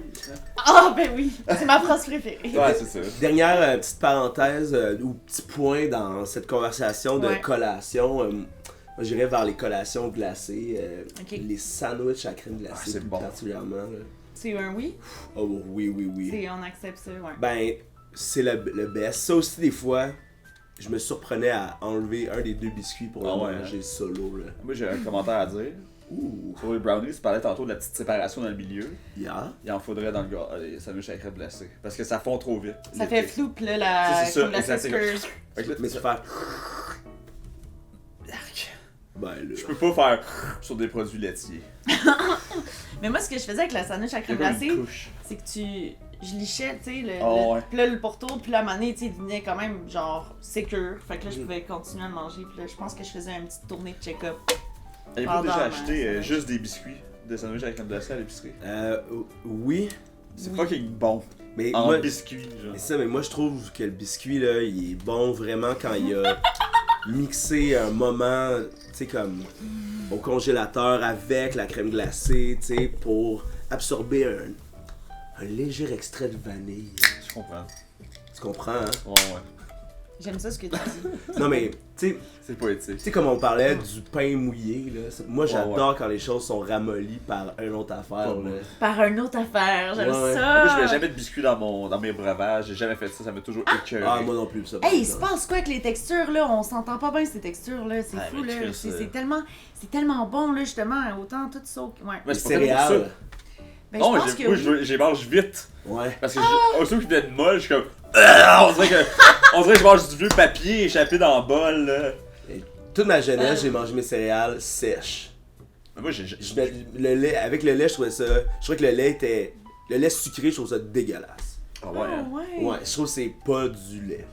Ah, ben oui, c'est ma phrase préférée. Ouais, c'est ça. Dernière petite parenthèse ou petit point dans cette conversation de Ouais. collation. Moi, j'irais vers les collations glacées. Ok. Les sandwichs à crème Ah, glacée, c'est plus bon. particulièrement. Là. C'est un oui? Oh oui, oui, oui. On accepte ça, ouais. Ben, c'est le best. Ça aussi, des fois, je me surprenais à enlever un des deux biscuits pour Ah le ouais, manger solo. Là. Moi, j'ai un commentaire à dire. Ouh, Sur les brownies, tu parlais tantôt de la petite séparation dans le milieu. yeah. Il en faudrait dans le gars. Les sandwichs à crème glacée. Parce que ça fond trop vite. Ça fait floupe, là, la... C'est ça, comme la exactement. Fiskars. Fait que là, Mais tu faire. Arc. Ben là. Je peux pas faire sur des produits laitiers. Mais moi, ce que je faisais avec la sandwich à crème Il y a glacée, comme une couche. c'est que je lichais, tu sais, Oh, ouais. puis là, le pourtour, puis là, à un moment donné, tu sais, il venait quand même, genre, sécure. Fait que là, je pouvais continuer à le manger, puis là, je pense que je faisais une petite tournée de check-up. Avez-vous Pendant déjà ma acheté sandwich. juste des biscuits de sandwich avec crème glacée à l'épicerie? Oui. C'est Oui. fucking bon. Mais En moi, biscuits, genre. mais ça, mais moi je trouve que le biscuit là, il est bon vraiment quand il a mixé un moment, tu sais comme au congélateur avec la crème glacée, tu sais, pour absorber un léger extrait de vanille. Je comprends. Tu comprends, hein? Ouais, ouais. J'aime ça ce que tu dis. Non mais, tu C'est poétique. sais comme on parlait du pain mouillé là, moi Ouais, j'adore quand les choses sont ramollies par une autre affaire Comme là. moi. Par une autre affaire, j'aime Ouais, ouais. ça. Moi, je mets jamais de biscuits dans mes breuvages. J'ai jamais fait ça. Ça m'a toujours écœuré. Ah moi non plus ça. Hey, il se passe quoi avec les textures là? On s'entend pas bien ces textures là, c'est Ouais, fou mais là. Chris, C'est tellement bon là justement, autant tout ça. Ouais. Ouais, Les c'est pas tellement ça. céréales. Ben, Non, je pense que moi, oui. j'ai mange vite. Ouais. Parce que aussitôt qu'ils viennent molles, je suis comme. On dirait que je mange du vieux papier échappé dans le bol, là. Toute ma jeunesse, j'ai mangé mes céréales sèches. Mais moi, j'ai. Je mets le lait, avec le lait, je trouvais ça. Je trouvais que le lait était. Le lait sucré, je trouve ça dégueulasse. Ah Ah, ouais, hein. ouais. Ouais, je trouve que c'est pas du lait.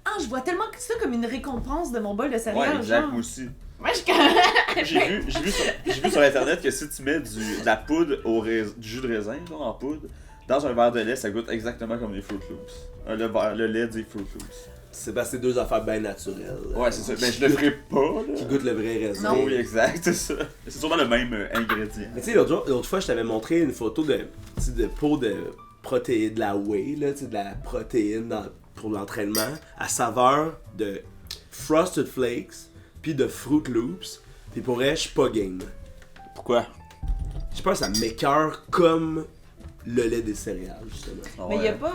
Ah, je vois tellement ça comme une récompense de mon bol de Ouais, céréales. exact, genre. moi aussi. Moi, je J'ai vu sur internet que si tu mets de la poudre du jus de raisin genre, en poudre dans un verre de lait, ça goûte exactement comme les Fruit Loops. Le lait des Fruit Loops. C'est parce que c'est deux affaires bien naturelles. Ouais, c'est ça. Mais je le ferai pas, Qui là. goûtent le vrai raisin. Non. Oui, exact, c'est ça. C'est sûrement le même ingrédient. Mais tu sais, l'autre fois, je t'avais montré une photo de pot de protéines, de la whey, là, tu sais, de la protéine pour l'entraînement, à saveur de Frosted Flakes, puis de Fruit Loops. Puis pour vrai, je suis pas game. Pourquoi? Je pense que ça m'écœure comme le lait des céréales, justement. Ah Mais ouais. y a pas.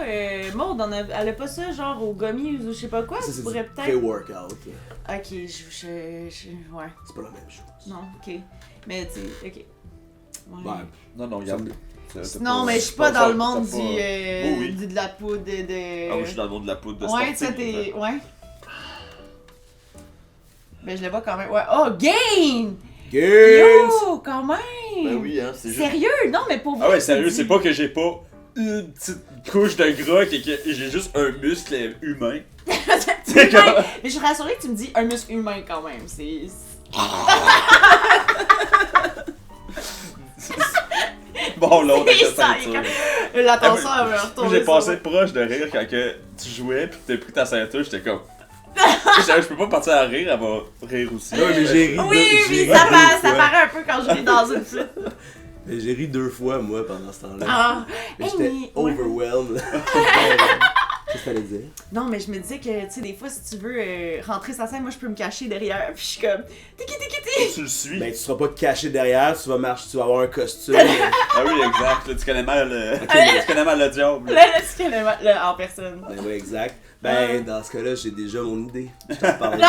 Maud, elle a pas ça genre au gummy ou je sais pas quoi? Ça, Tu c'est pourrais du peut-être. pré-workout. là. Ok, ouais. C'est pas la même chose. Non, ok. Mais tu sais, ok. Ouais. Ouais. Non, Ça regarde. me- Non, mais je suis pas dans le monde t'as pas- Oui, oui. de la poudre de. Ah, moi, je suis dans le monde de la poudre de Ouais, sportif. ça t'es. Ouais. Mais je le vois quand même. Ouais. Oh, gain! Gains! Yo, quand même! Ben oui, hein, c'est juste. Sérieux? Non, mais pour vrai. Ah ouais, tu sérieux, dis- c'est pas que j'ai pas une petite couche de gras et que j'ai juste un muscle humain. C'est humain. Mais je suis rassurée que tu me dis un muscle humain quand même. C'est. Bon, là, on a C'est fait ça, ceinture. La tension, Ah, elle va moi, retomber. j'ai passé proche de rire quand que tu jouais pis que t'as pris ta ceinture, j'étais comme. Je peux pas partir à rire, elle va rire aussi. Ouais, mais j'ai ri. Oui, j'ai oui, ri ça, deux ça fois. paraît un peu quand je ris dans une flûte. Mais j'ai ri 2 fois, moi, pendant ce temps-là. Ah, Mais hey, j'étais ouais. overwhelmed. Qu'est-ce que t'allais dire? Non, mais je me disais que, tu sais, des fois, si tu veux rentrer sa scène, moi, je peux me cacher derrière. Puis je suis comme, tiki tiki tiki. Tu le suis. Ben, tu seras pas caché derrière, tu vas marcher, tu vas avoir un costume. Ah oui, exact. Là, tu connais mal, tu connais mal le diable. Là, tu connais là, en personne. Ben oui, exact. Ben, dans ce cas-là, j'ai déjà mon idée. Je t'en parle.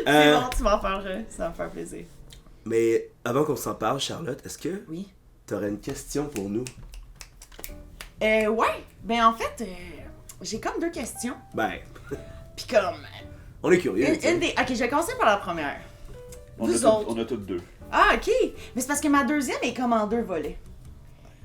C'est bon, tu m'en parleras. Ça va me faire plaisir. Mais avant qu'on s'en parle, Charlotte, est-ce que Oui. t'aurais une question pour nous? Ouais. Ben, en fait, j'ai comme 2 questions. Ben, Puis comme. on est curieux. tu sais. Une des. Ok, je vais commencer par la première. On Vous a autres. on a toutes deux. Ah, ok. Mais c'est parce que ma deuxième est comme en 2 volets.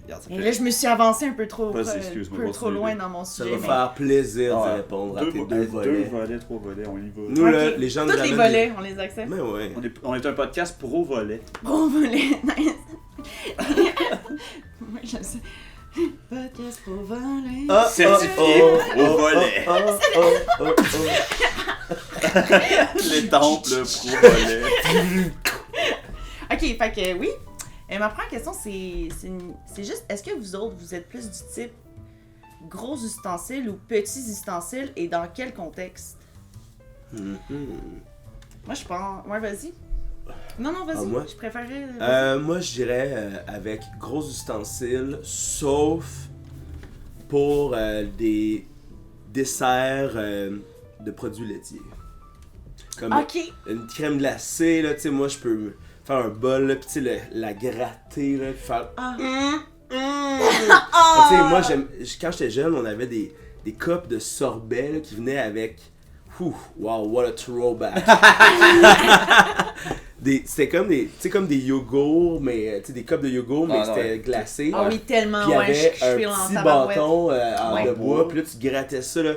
Regarde, ça Et fait- là, je me suis avancée un peu trop, Vas-y, excuse-moi, un peu trop continue. loin dans mon Ça sujet. va mais- faire plaisir Ouais. de répondre à tes 2 Deux volets. volets, 3 volets, on y va. Nous, là, Ok. les gens nous Tous les amènent volets, on les accepte. Mais ouais. On est un podcast pro-volet. Gros volet, nice. Moi, j'aime ça. Podcast pour voler. Ah, Certifié au volet. oh. Les temples pro-volet. Ok, fait que oui. Ma première question, c'est juste, est-ce que vous autres, vous êtes plus du type gros ustensiles ou petits ustensiles et dans quel contexte? Mhm. Moi, je pense... Ouais, vas-y. Non, vas-y. Ah, moi? Je préférerais... vas-y. Moi, je dirais avec gros ustensiles, sauf pour des desserts de produits laitiers. Comme Ok. une crème glacée, là, tu sais, moi, je peux faire un bol, là, pis tu sais, la gratter, là, pis faire... Ah. Tu sais, moi, quand j'étais jeune, on avait des cups de sorbet là, qui venaient avec... Wow, what a throwback! C'était comme des, tu sais, comme des yogourts, mais tu sais, des cups de yogourt, mais Ah, non, c'était ouais. glacé. Ah oui, tellement, Puis il y ouais, avait je un suis en petit tabarouette. bâton en Ouais. de bois, puis là tu grattais ça là.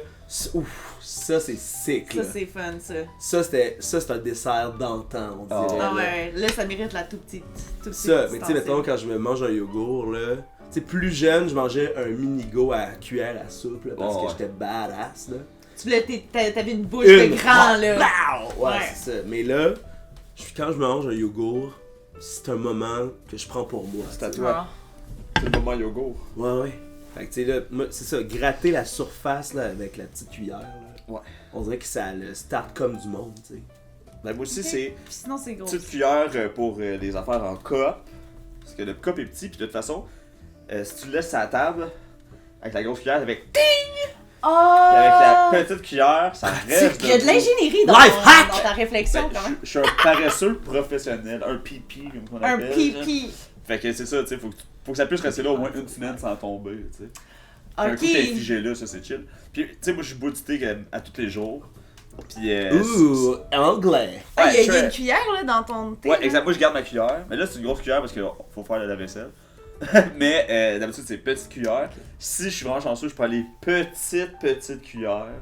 Ouf, ça c'est sick là. Ça, c'est fun, ça. Ça c'est un dessert d'antan, on dirait. Ah là. ouais, là, ça mérite la toute petite. Ça, mais tu sais, mettons quand je me mange un yogourt là, tu sais, plus jeune, je mangeais un mini-go à cuillère à soupe là, parce Oh, que ouais. j'étais badass là. Tu voulais, t'avais une bouche de grand, là. Wow! Ouais, Ouais. c'est ça. Mais là, quand je mange un yogourt, c'est un moment que je prends pour moi. C'est à toi. C'est le moment yogourt. Ouais. Fait que tu sais là, moi, c'est ça, gratter la surface là avec la petite cuillère là. Ouais. On dirait que ça le start comme du monde, tu sais. Ben, moi aussi, Ok. c'est Puis sinon, c'est gros. petite cuillère pour les affaires en coop. Parce que le cup est petit, puis de toute façon, si tu le laisses à la table, avec la grosse cuillère, avec Oh! la petite cuillère, ça reste. Il y a de debout. l'ingénierie dans, Life hack! dans ta réflexion, Ben, quand même. je suis un paresseux professionnel, un pipi, comme on Un appelle. pipi. Fait que c'est ça, tu sais, faut que ça puisse rester là au moins une semaine sans tomber, tu sais. Un Ok. coup t'es figé là, ça c'est chill. Puis, tu sais, moi je suis beau du thé à tous les jours. Puis, Ouh, anglais. Ah, il y a je fais- une cuillère, là, dans ton thé. Ouais, là. exact. Moi, je garde ma cuillère. Mais là, c'est une grosse cuillère parce qu'il faut faire la vaisselle. Mais d'habitude, c'est petite cuillère. Si je suis vraiment chanceux, je prends les petites cuillères.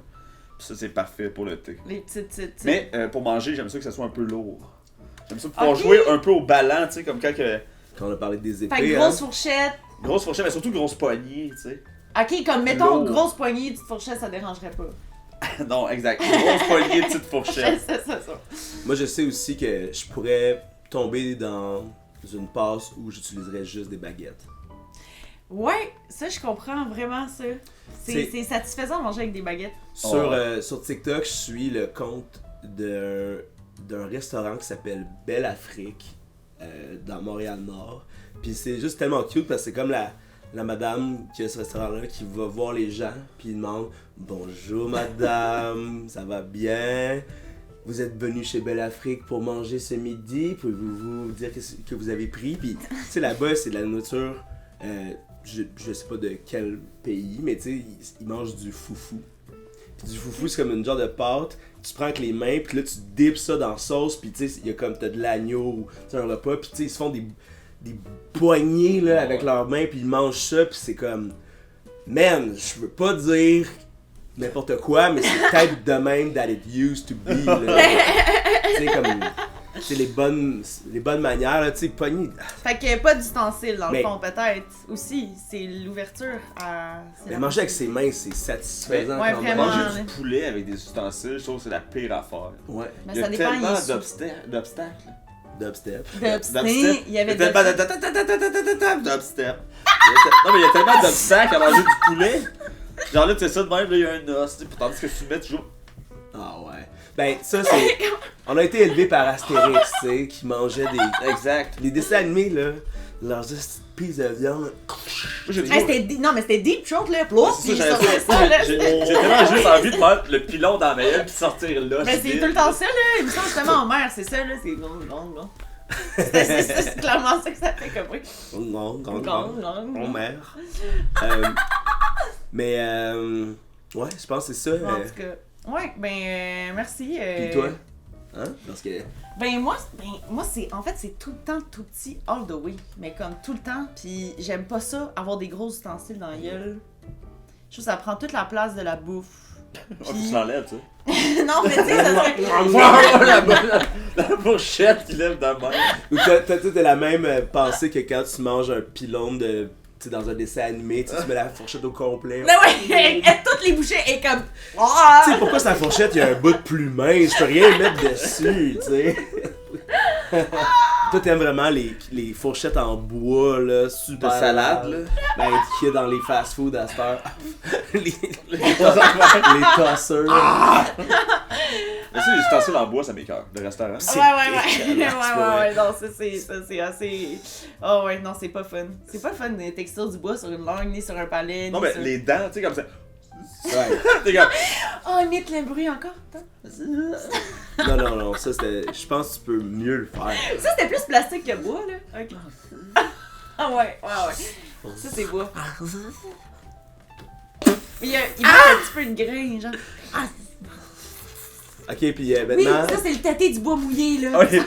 Puis ça, c'est parfait pour le thé. Les petites. Mais pour manger, j'aime ça que ça soit un peu lourd. J'aime ça pouvoir Ok. jouer un peu au ballon, tu sais, comme quand que... Quand on a parlé des Fait que épées, grosse hein. fourchette. Grosse fourchette, mais surtout grosse poignée, tu sais. Ok, comme mettons, Lourd. grosse poignée, petite fourchette, ça dérangerait pas. Non, exact. Grosse poignée, petite Je fourchette. sais ça. Moi, je sais aussi que je pourrais tomber dans une passe où j'utiliserais juste des baguettes. Ouais, ça, je comprends vraiment ça. C'est- C'est satisfaisant de manger avec des baguettes. Sur TikTok, je suis le compte d'un restaurant qui s'appelle Belle Afrique dans Montréal-Nord. Puis c'est juste tellement cute parce que c'est comme la madame qui a ce restaurant-là qui va voir les gens puis il demande « Bonjour madame, ça va bien? Vous êtes venu chez Belle Afrique pour manger ce midi? Pouvez-vous vous dire qu'est-ce que vous avez pris? » Puis tu sais, là-bas, c'est de la nourriture... je sais pas de quel pays, mais tu sais, ils mangent du foufou. Puis du foufou, c'est comme une genre de pâte. Tu prends avec les mains, puis là, tu dips ça dans la sauce, puis tu sais, il y a comme t'as de l'agneau ou tu sais, un repas, puis tu sais, ils se font des poignées là, avec leurs mains, puis ils mangent ça, puis c'est comme. Man, je veux pas dire n'importe quoi, mais c'est peut-être de même that it used to be. Là. Tu sais, comme. C'est les bonnes manières, là, tu sais, poignées. Fait que pas d'ustensiles, dans le Mais- fond, peut-être. Aussi, c'est l'ouverture à... c'est Mais la manger avec possibilité. ses mains, c'est satisfaisant Ouais, quand vraiment. même. Manger du poulet avec des ustensiles, je trouve que c'est la pire affaire. Ouais, Mais Il y ça a dépend, il tellement est sous... d'obstacles. dubstep. Dubstep, il y avait tellement d'obstep. Non, mais il y a tellement d'obstacles à manger du poulet. Genre là, tu sais ça de même, là, il y a un os. Tandis que tu le mets toujours. Ah ouais. Ben, ça, c'est. On a été élevés par Astérix, tu sais, qui mangeait Exact. des dessins animés, là. Leurs petites pièces de viande. Moi, j'ai Hey, non, mais c'était Deep Throat, là. Ouais, Puis c'est ça, il j'allais sortait dire. ça, là. J'ai tellement juste envie de mettre le pilon dans ma gueule puis sortir là. Mais c'est tout le temps ça, là. Il me semble justement en mer, c'est ça, là. C'est non. C'est clairement ça que ça fait comme bruit. Non, Non. mon mère. Ouais, je pense que c'est ça. En tout cas, ouais, ben, merci. Pis toi? Hein? Parce que... Moi, c'est en fait, c'est tout le temps tout petit all the way. Mais comme tout le temps, puis j'aime pas ça, avoir des gros ustensiles dans la gueule. Je trouve que ça prend toute la place de la bouffe. Oh, tu l'enlèves, tu sais. Non, mais tu sais, ça serait... La fourchette qui lève dans la main. Ou t'as la même pensée que quand tu manges un pylône de... Tu sais, dans un dessin animé, tu mets la fourchette au complet. Mais ouais, toutes les bouchées est comme... Tu sais, pourquoi sa fourchette, il y a un bout de plus mince, je peux rien mettre dessus, tu sais. Toi, t'aimes vraiment les fourchettes en bois, là, super. De salade, là. Ben, qu'il y a dans les fast-food à cette heure. les tossers. Mais ça, les ustensiles en bois, ça m'écoeure. De restaurant. Ouais, non, ça c'est assez... Oh ouais, non, c'est pas fun. C'est pas fun, les textures du bois sur une langue, ni sur un palais, Non, ni mais sur... les dents, tu sais, comme ça. Ouais. T'es comme... Oh, imite le bruit encore, attends. Non, ça c'était... Je pense que tu peux mieux le faire. Ça, c'était plus plastique que bois, là. Ok. Ah ouais. Ça, c'est bois. Il manque un petit peu de grain, genre. Ok, puis Oui, maintenant... ça, c'est le tâté du bois mouillé, là. Oui.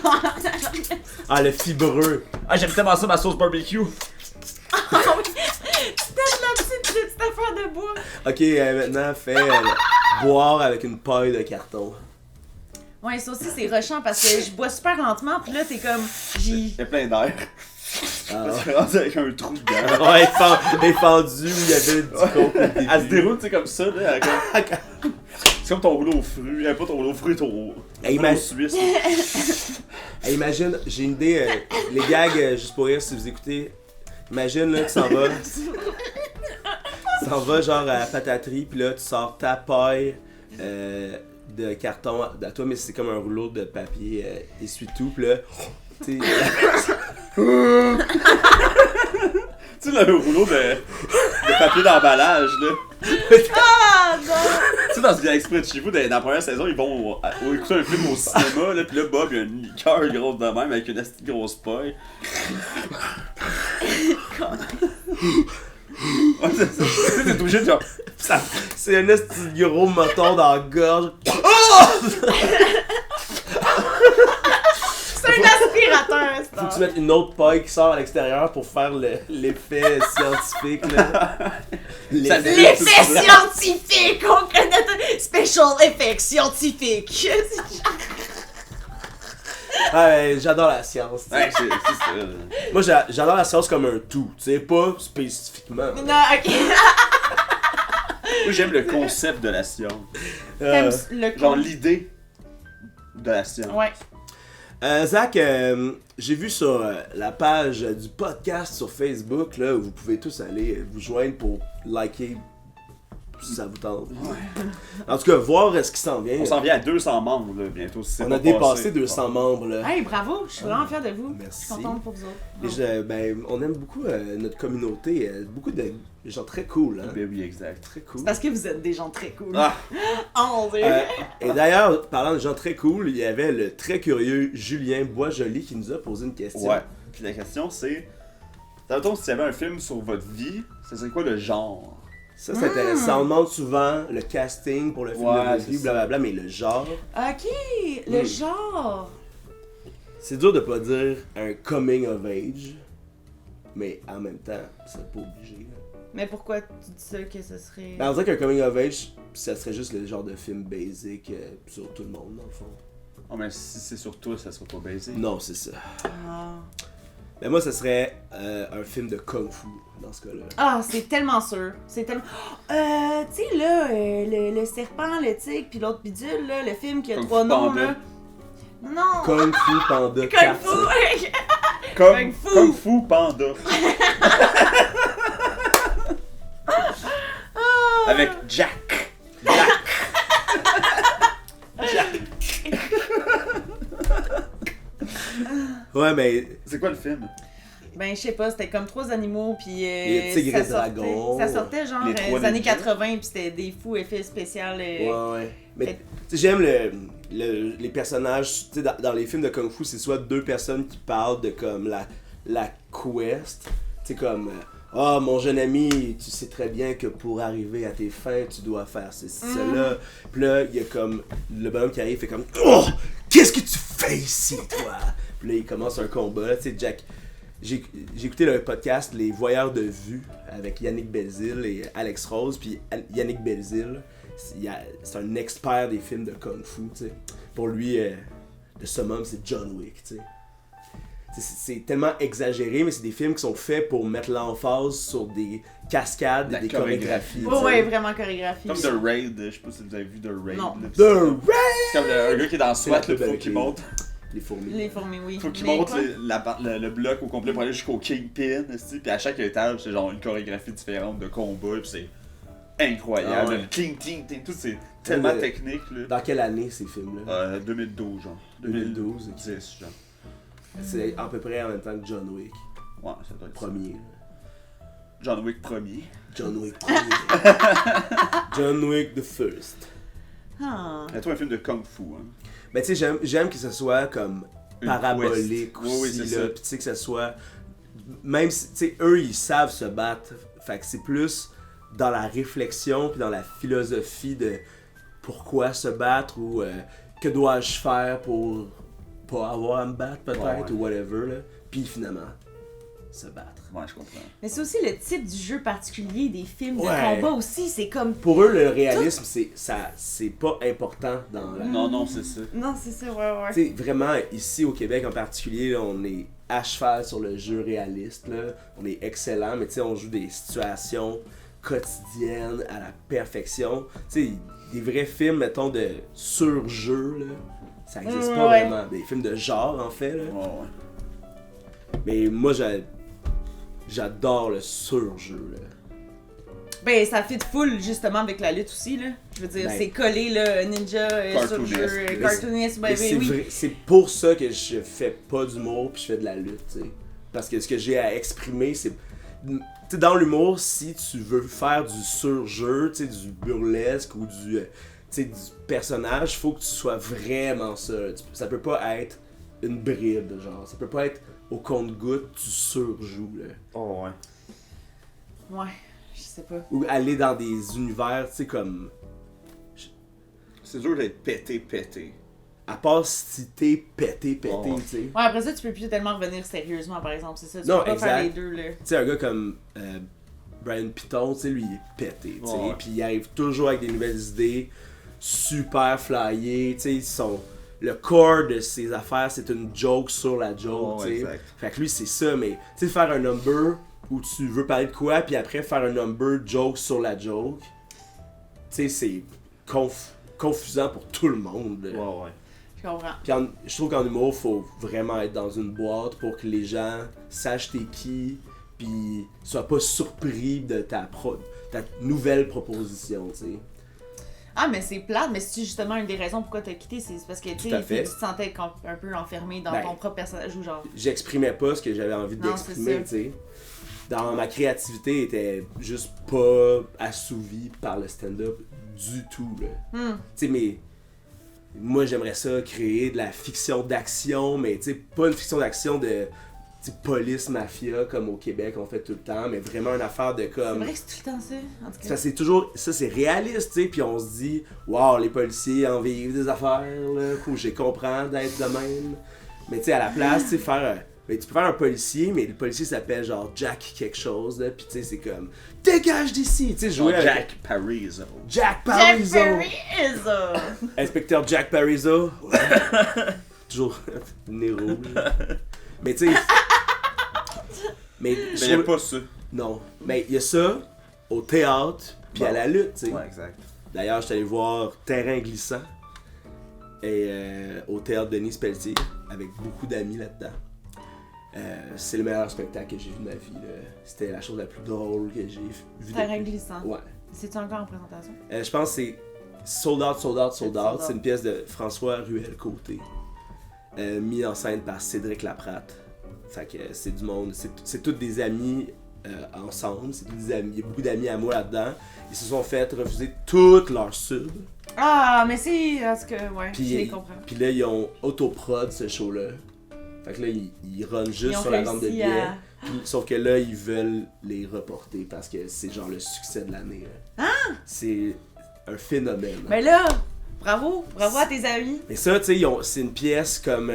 Ah, le fibreux. Ah, j'aime tellement ça, ma sauce barbecue. Ah oui. Tu tâches la petite affaire de bois. Ok, maintenant, fais boire avec une paille de carton. Ouais, ça aussi, c'est rushant parce que je bois super lentement, puis là, t'es comme... Il y a plein d'air. Ah, C'est rendu avec un trou dedans. ouais, fendu où il y avait du coke au début. Elle se déroule, tu sais, comme ça, là. Comme... C'est comme ton rouleau aux fruits. Pas ton rouleau aux fruits, ton rouleau suisse. Hey, imagine, j'ai une idée, les gags, juste pour rire, si vous écoutez, imagine là, tu s'en vas genre à la pataterie, puis là tu sors ta paille de carton à toi, mais c'est comme un rouleau de papier essuie-tout, puis là, tu sais... Tu sais, le rouleau de papier d'emballage, là. Ah, non! Tu sais, dans ce bien exprès de chez vous, dans la première saison, ils vont écouter un film au cinéma, là, pis là, Bob, il a une liqueur grosse de même avec une asti grosse paille. Ouais, c'est ça. Tu sais, t'es obligé de genre. C'est un esti de gros moton dans la gorge. C'est un aspirateur, Faut que tu ça. mettes une autre paille qui sort à l'extérieur pour faire l'effet scientifique, là. L'effet scientifique! On connaît tout. Special effects scientifiques! Ouais, j'adore la science. Ouais, c'est ça. Moi, j'adore la science comme un tout, tu sais, pas spécifiquement. Non, ok. Moi, j'aime le concept de la science. T'aimes le Genre l'idée de la science. Ouais. Zach, j'ai vu sur la page du podcast sur Facebook, là, où vous pouvez tous aller vous joindre pour liker si ça vous tente. En tout cas, voir ce qui s'en vient. On s'en vient à 200 membres là, bientôt. Si c'est On pas a dépassé passé. 200 membres, là. Hey, bravo! Je suis vraiment fière de vous. Merci. Je suis contente pour vous autres. Et on aime beaucoup notre communauté, beaucoup de gens très cool, hein. Ben oui, exact. Très cool. C'est parce que vous êtes des gens très cool. Ah! Oh mon dieu! Et d'ailleurs, parlant de gens très cool, il y avait le très curieux Julien Boisjoli qui nous a posé une question. Ouais. Puis la question c'est. Tantôt, s'il y avait un film sur votre vie, ça serait quoi le genre? Ça, c'est intéressant. On demande souvent le casting pour le film Ouais, de votre c'est vie, ça. blablabla, mais le genre, Ok, le genre. c'est dur de pas dire un coming of age, mais en même temps, c'est pas obligé. Là. Mais pourquoi tu dis ça que ce serait. Ben, on dirait qu'un coming of age, ça serait juste le genre de film basic sur tout le monde, dans le fond. Oh, mais si c'est sur toi, ça sera pas baisé. Non, c'est ça. Ah. Ben moi, ça serait un film de kung-fu, dans ce cas-là. Ah, c'est tellement sûr. C'est tellement. Tu sais, là, le serpent, le tigre, puis l'autre bidule, là, le film qui a Kung 3 Fu noms, Panda. là. Non! Kung Fu Panda Kung 4. Fu! Kung Kung Fu. Fu Panda. Avec Jack. Ouais, mais C'est quoi le film? Ben, je sais pas, c'était comme 3 animaux, puis Les tigres et ça sortait, dragons. ça sortait genre Les trois les années ninjas. 80, puis c'était des fous effets spéciaux. ouais. Mais Fait- tu sais, j'aime les personnages, tu sais, dans les films de Kung Fu, c'est soit deux personnes qui parlent de comme la quest, tu sais, comme ah, mon jeune ami, tu sais très bien que pour arriver à tes fins, tu dois faire ceci, cela. Puis là, il y a comme le bonhomme qui arrive, fait comme oh, qu'est-ce que tu fais ici, toi? Puis là, il commence un combat, là, tu sais, Jack. J'ai écouté le podcast Les Voyeurs de Vue avec Yannick Belzile et Alex Rose, puis Yannick Belzile, c'est un expert des films de Kung Fu, tu sais. Pour lui, le summum, c'est John Wick, tu sais. C'est tellement exagéré, mais c'est des films qui sont faits pour mettre l'emphase sur des cascades, des chorégraphies. Ouais, vraiment chorégraphie. Comme The Raid, je sais pas si vous avez vu The Raid. Non. Là, The Raid! c'est comme un gars qui est dans SWAT, là, faut qu'il monte. Les fourmis. Les fourmis, oui. Faut qu'il monte le bloc au complet pour aller jusqu'au Kingpin, puis à chaque étage, c'est genre une chorégraphie différente de combat, puis c'est incroyable. Ah ouais. Le cling, cling, cling, tout c'est tellement technique. Là. Dans quelle année ces films-là? 2012, genre. 2012, ok. 2010, genre. C'est à peu près en même temps que John Wick. Ouais, ça doit être Premier. Là. John Wick premier. John Wick premier. John Wick the first. Ah. C'est toi un film de Kung Fu, hein. Mais tu sais, j'aime que ce soit comme Une parabolique quest. Oui, aussi, c'est là. ça. Puis tu sais que ce soit... Même si, tu sais, eux, ils savent se battre. Fait que c'est plus dans la réflexion puis dans la philosophie de pourquoi se battre ou que dois-je faire pour pas avoir à me battre peut-être Ouais. ou whatever, là. Puis finalement, se battre. Ouais, je comprends. Mais c'est aussi le type du jeu particulier des films de Ouais. combat aussi. C'est comme. Pour eux, le réalisme, c'est pas important dans la... Non, c'est ça. Non, c'est ça, ouais. Tu sais, vraiment, ici au Québec en particulier, là, on est à cheval sur le jeu réaliste, là. On est excellent, mais tu sais, on joue des situations quotidiennes à la perfection. Tu sais, des vrais films, mettons, de sur-jeu, là, ça existe pas ouais. vraiment. Des films de genre, en fait, là. Ouais. Mais moi, j'adore le sur-jeu, là. Ben, ça fit full justement avec la lutte aussi, là. Je veux dire, Ben, c'est collé, là, ninja, cartooniste. sur-jeu, cartooniste, ben, Mais c'est oui. vrai, c'est pour ça que je fais pas d'humour puis je fais de la lutte, tu sais. Parce que ce que j'ai à exprimer, c'est... Tu sais, dans l'humour, si tu veux faire du sur-jeu, tu sais, du burlesque ou du, tu sais, du personnage, faut que tu sois vraiment ça. Ça peut pas être une bride, genre. Ça peut pas être au compte-goutte, tu surjoues, là. Oh, ouais. Ouais, je sais pas. Ou aller dans des univers, tu sais, comme... C'est dur d'être pété. À part si t'es pété, Oh. tu sais. Ouais, après ça, tu peux plus tellement revenir sérieusement, par exemple, c'est ça. Tu Non, peux pas faire exact. les deux, là. Tu sais, un gars comme Brian Pitton, tu sais, lui, il est pété, tu sais. Ouais. Puis il arrive toujours avec des nouvelles idées, super flyées, tu sais. Le core de ses affaires, c'est une joke sur la joke, Ouais, tu sais. exact. Fait que lui, c'est ça, mais tu sais, faire un number où tu veux parler de quoi, puis après faire un number joke sur la joke, tu sais, c'est confusant pour tout le monde, là. Ouais. Je comprends. Puis je trouve qu'en humour, faut vraiment être dans une boîte pour que les gens sachent t'es qui, puis soient pas surpris de ta nouvelle proposition, tu sais. Ah, mais c'est plate, mais c'est justement une des raisons pourquoi t'as quitté, c'est parce que Tout à tu fait. te sentais un peu enfermé dans Ben, ton propre personnage ou genre. J'exprimais pas ce que j'avais envie Non, d'exprimer, c'est tu sais. Dans ma créativité était juste pas assouvie par le stand-up du tout, là. Tu sais, mais moi j'aimerais ça créer de la fiction d'action, mais tu sais, pas une fiction d'action de police mafia comme au Québec on fait tout le temps, mais vraiment une affaire de C'est comme... vrai que c'est tout le temps ça, en tout cas. Ça c'est toujours, ça c'est réaliste, tu sais, puis on se dit, waouh, les policiers en vivent des affaires, là, faut que j'ai comprends d'être de même. Mais tu sais, à la place, tu sais, faire... mais tu peux faire un policier, mais le policier s'appelle genre Jack quelque chose, là, pis tu sais, c'est comme, dégage d'ici, tu sais, jouer avec... Jack Parizo. Jack Parizo! Parizo! Inspecteur Jack Parizo. Ouais. Toujours nez rouge. Mais tu sais... Mais Mais je y'a trouve- pas ça. Non. Mais il y a ça au théâtre, puis à Bon. la lutte, tu sais. Ouais, exact. D'ailleurs, je suis allé voir Terrain glissant et au théâtre Denis Pelletier avec beaucoup d'amis là-dedans. C'est le meilleur spectacle que j'ai vu de ma vie, là. C'était la chose la plus drôle que j'ai vue. Terrain depuis. glissant. Ouais. C'est-tu encore en présentation? Je pense que c'est Sold Out, Sold Out, Sold Sold Out. Out. C'est une pièce de François Ruel-Côté, mise en scène par Cédric Laprate. Fait que c'est du monde, c'est tous des amis ensemble, c'est tous des amis, il y a beaucoup d'amis à moi là-dedans. Ils se sont fait refuser toutes leurs subs. Ah, mais c'est. Parce que, ouais, je les Puis, comprends. puis là, ils ont autoprod ce show-là. Fait que là, ils runnent juste Ils ont sur la vente de réussi billets. à- Sauf que là, ils veulent les reporter parce que c'est genre le succès de l'année. Là. C'est un phénomène. Mais là, Bravo à tes amis. Mais ça, tu sais, c'est une pièce comme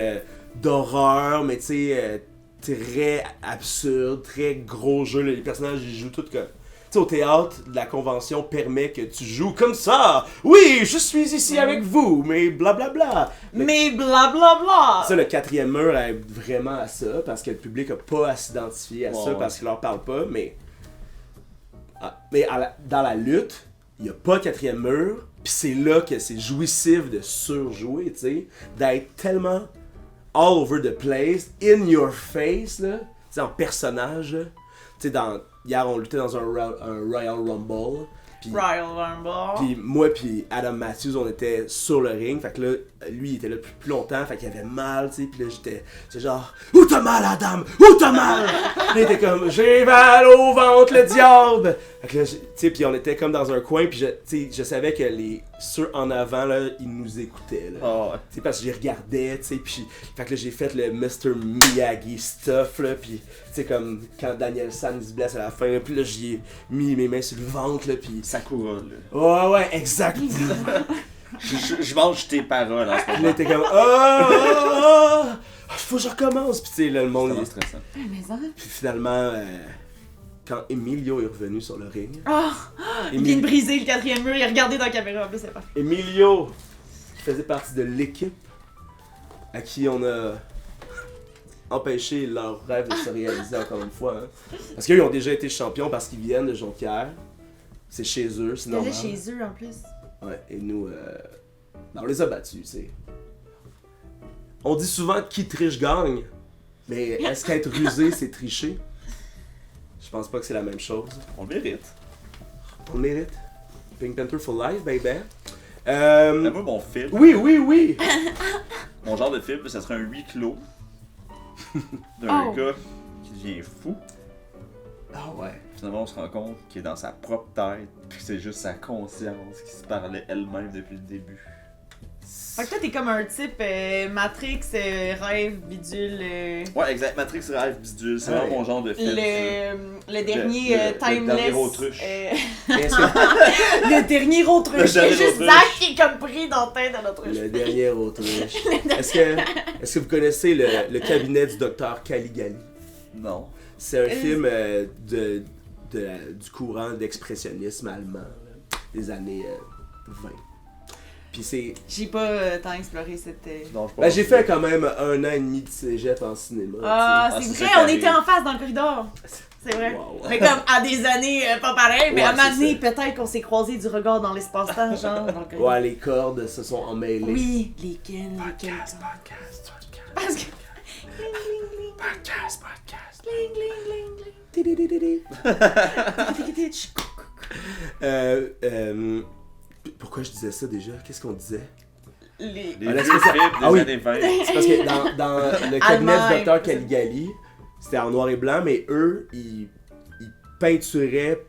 d'horreur, mais tu sais, très absurde, très gros jeu. Les personnages, ils jouent tout comme... Tu sais, au théâtre, la convention permet que tu joues comme ça. Oui, je suis ici avec vous, mais blablabla. Mais blablabla. Ça, le 4e mur aide vraiment à ça, parce que le public a pas à s'identifier à ça, parce qu'il leur parle pas, mais... dans la lutte, il n'y a pas de 4e mur, pis c'est là que c'est jouissif de surjouer, tu sais, d'être tellement all over the place, in your face, là, tu sais, en personnage, là. Tu sais, hier, on luttait dans un Royal Rumble. Puis moi puis Adam Matthews, on était sur le ring. Fait que là, lui, il était là plus longtemps. Fait qu'il avait mal, tu sais. Puis là, j'étais genre, où t'as mal, Adam? Où t'as mal? Puis il était comme, j'ai mal au ventre, le diable! Fait que là, tu sais, puis on était comme dans un coin. Puis je savais que ceux en avant, là, ils nous écoutaient, là. Oh, ouais. Tu sais, parce que je les regardais, tu sais. Puis, fait que là, j'ai fait le Mr. Miyagi stuff, là. Puis, tu sais, comme quand Daniel San se blesse à la fin, là, puis là, j'y ai mis mes mains sur le ventre, là. Puis. Sakura, là. Ouais, exact. je mange tes paroles en ce moment. Là, t'es comme, faut que je recommence. Puis, tu sais, là, le monde. C'est stressant. Mais ça... Puis finalement, quand Emilio est revenu sur le ring. Il vient de briser le 4e mur, il a regardé dans la caméra, en plus, c'est pas. Emilio, qui faisait partie de l'équipe à qui on a empêché leur rêve de se réaliser encore une fois. Hein. Parce qu'eux, ils ont déjà été champions parce qu'ils viennent de Jonquière. C'est chez eux, c'est normal. C'était chez eux en plus. Ouais, et nous, on les a battus, tu sais. On dit souvent qui triche gagne, mais est-ce qu'être rusé, c'est tricher? Je pense pas que c'est la même chose. On le mérite. On le mérite. Pink Panther for life, baby. Moi, mon film. Oui. Mon genre de film, ça serait un huis clos d'un gars qui devient fou. Ah ouais. Finalement, on se rend compte qu'il est dans sa propre tête, puis que c'est juste sa conscience qui se parlait elle-même depuis le début. Fait que toi, t'es comme un type Matrix, rêve, bidule. Ouais, exact. Matrix, rêve, bidule, c'est vraiment mon genre de film. Le dernier Timeless. Le dernier autruche. Le dernier autruche. C'est juste Zach qui est comme pris dans la tête de l'autruche. Le dernier autruche. Est-ce que vous connaissez le cabinet du docteur Caligari? Non. C'est un film du courant d'expressionnisme allemand là, des années 20. Puis c'est... J'ai pas tant exploré cette... Non, j'ai fait quand même 1 an et demi de cégep en cinéma. C'est vrai, on était en face dans le corridor. C'est vrai. Wow. Mais comme à des années, pas pareil, mais Ouais, à un moment donné, c'est peut-être qu'on s'est croisés du regard dans l'espace-temps, genre dans le corridor. Ouais, les cordes se sont emmêlées. Oui, lesquelles. Podcast. Parce que... Podcast. Gling, gling, gling, Tididididi. gling. Pourquoi je disais ça déjà? Qu'est-ce qu'on disait? Les vieux c'est films ça. des années 20. C'est parce que dans le cabinet Allemagne. du docteur Caligari, c'était en noir et blanc, mais eux, ils peinturaient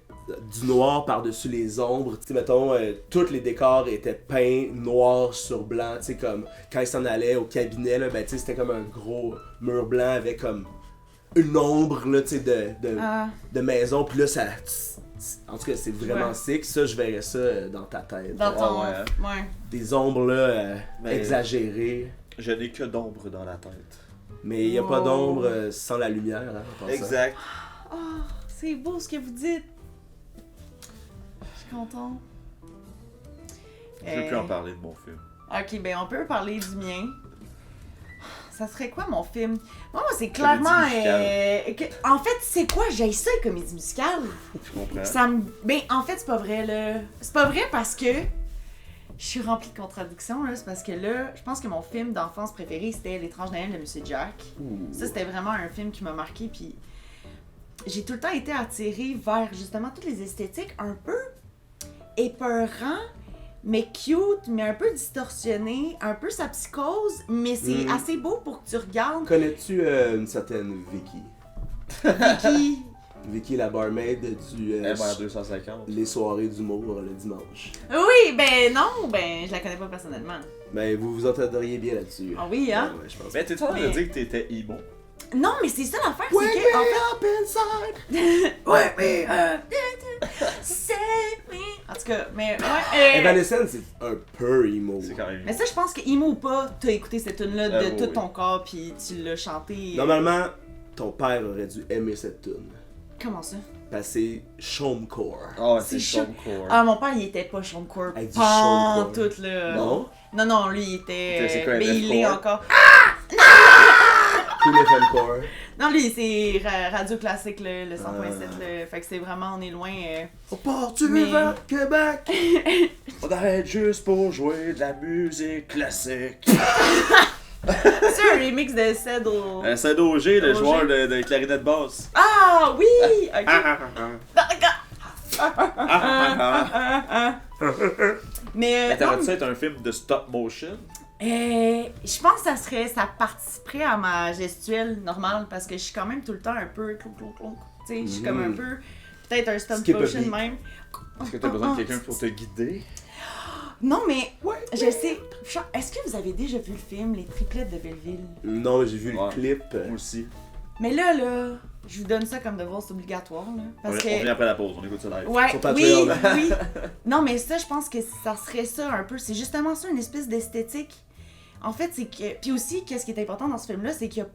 du noir par-dessus les ombres. Tu sais, mettons, tous les décors étaient peints noir sur blanc. Tu sais, comme quand ils s'en allaient au cabinet, là, ben, tu sais, c'était comme un gros mur blanc avec comme une ombre là, tu sais, de maison. Puis là, ça... En tout cas, c'est vraiment sick. Ça, je verrais ça dans ta tête. Dans ton... Ouais. Ouais. Des ombres là, Mais- exagérées. Je n'ai que d'ombre dans la tête. Mais il n'y a pas Oh. d'ombre sans la lumière. Hein, en passant. Exact. Oh, c'est beau ce que vous dites. Je suis contente. Je veux plus en parler de mon film. Ok, ben on peut parler du mien. Ça serait quoi mon film? Moi, c'est clairement... En fait, c'est quoi? J'ai ça, les comédies musicales. Tu comprends? Ça me... Ben, en fait, c'est pas vrai, là. C'est pas vrai parce que... Je suis remplie de contradictions, là. C'est parce que là, je pense que mon film d'enfance préféré, c'était L'étrange Noël de Monsieur Jack. Ça, c'était vraiment un film qui m'a marqué, puis... J'ai tout le temps été attirée vers, justement, toutes les esthétiques un peu épeurants, mais cute, mais un peu distorsionné, un peu sa psychose, mais c'est assez beau pour que tu regardes. Connais-tu une certaine Vicky? Vicky. Vicky, la barmaid du MR 250. Les soirées d'humour le dimanche. Oui, ben non, ben je la connais pas personnellement. Ben, vous vous entendriez bien là-dessus. Ah oui, hein? Ouais, je pense. Mais t'es en train de Mais- dire que t'étais emo? Non, mais c'est ça l'affaire, Wake c'est que... me up inside! Wake me up. Set me En tout cas, mais ouais. Evanescence, c'est un peu emo. C'est quand même. Mais ça, je pense que emo ou pas, t'as écouté cette tune-là de oui, tout oui. ton corps, puis tu l'as chanté. Normalement, ton père aurait dû aimer cette tune. Comment ça? Parce que c'est Chomcore. Ah, ouais, C'est c'est chaud. Chomcore. Ah, mon père, il était pas choncore. Elle dit Pas choncore. tout, là. Non? Non, lui, il était. C'est quoi, un mais il l'est deathcore? encore. Cool FM Core. Non, lui, c'est Radio Classique, le 100.7. Là. Fait que c'est vraiment, on est loin. On part du Mais- vers Québec. On arrête juste pour jouer de la musique classique. C'est un remix de Ced C'est Auger, le Auger. joueur de clarinette basse. Ah, oui! Ok. Mais. Mais t'aurais non, ça être un film de stop motion? je pense que ça participerait à ma gestuelle normale parce que je suis quand même tout le temps un peu clonk. Tu sais, je suis comme un peu. Peut-être un stop Skip a motion beat. même. Est-ce que t'as besoin de quelqu'un pour te guider? Non, mais. Ouais. Je sais. Est-ce que vous avez déjà vu le film Les Triplettes de Belleville? Non, mais j'ai vu Ouais. le clip. Moi aussi. Mais là, je vous donne ça comme devoir, c'est obligatoire. Là, On parce vient que. après la pause, on écoute ça live. Ouais, Sur oui, Patreon. oui. Non, mais ça, je pense que ça serait ça un peu. C'est justement ça, une espèce d'esthétique. En fait, c'est que. Puis aussi, qu'est-ce qui est important dans ce film-là, c'est qu'il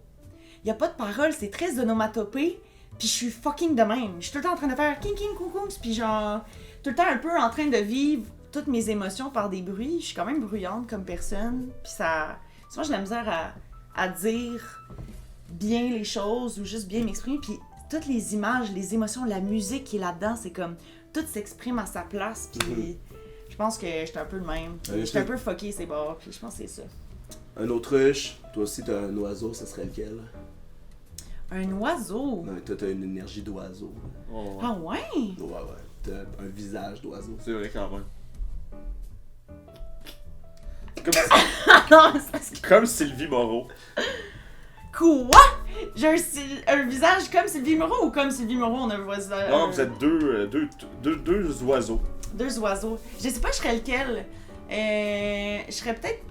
y a pas de paroles, c'est très onomatopée. Puis je suis fucking de même. Je suis tout le temps en train de faire king king koum puis genre. Tout le temps un peu en train de vivre toutes mes émotions par des bruits. Je suis quand même bruyante comme personne. Puis ça. Souvent, j'ai de la misère à dire bien les choses ou juste bien m'exprimer. Puis toutes les images, les émotions, la musique qui est là-dedans, c'est comme. Tout s'exprime à sa place. Puis je pense que j'étais un peu le même. Ouais, J'étais un peu fucké ces bords. Puis je pense que c'est ça. Un autruche. Toi aussi, t'as un oiseau, ça serait lequel? Un oiseau. Non, mais toi, t'as une énergie d'oiseau. Oh, Ah ouais? Ouais. T'as un visage d'oiseau. c'est vrai quand même. Comme, Ah non, c'est comme Sylvie Moreau. quoi? J'ai un visage comme Sylvie Moreau ou comme Sylvie Moreau, on a un voisin. Non, vous êtes deux oiseaux. Deux oiseaux. Je sais pas, je serais lequel. Je serais peut-être.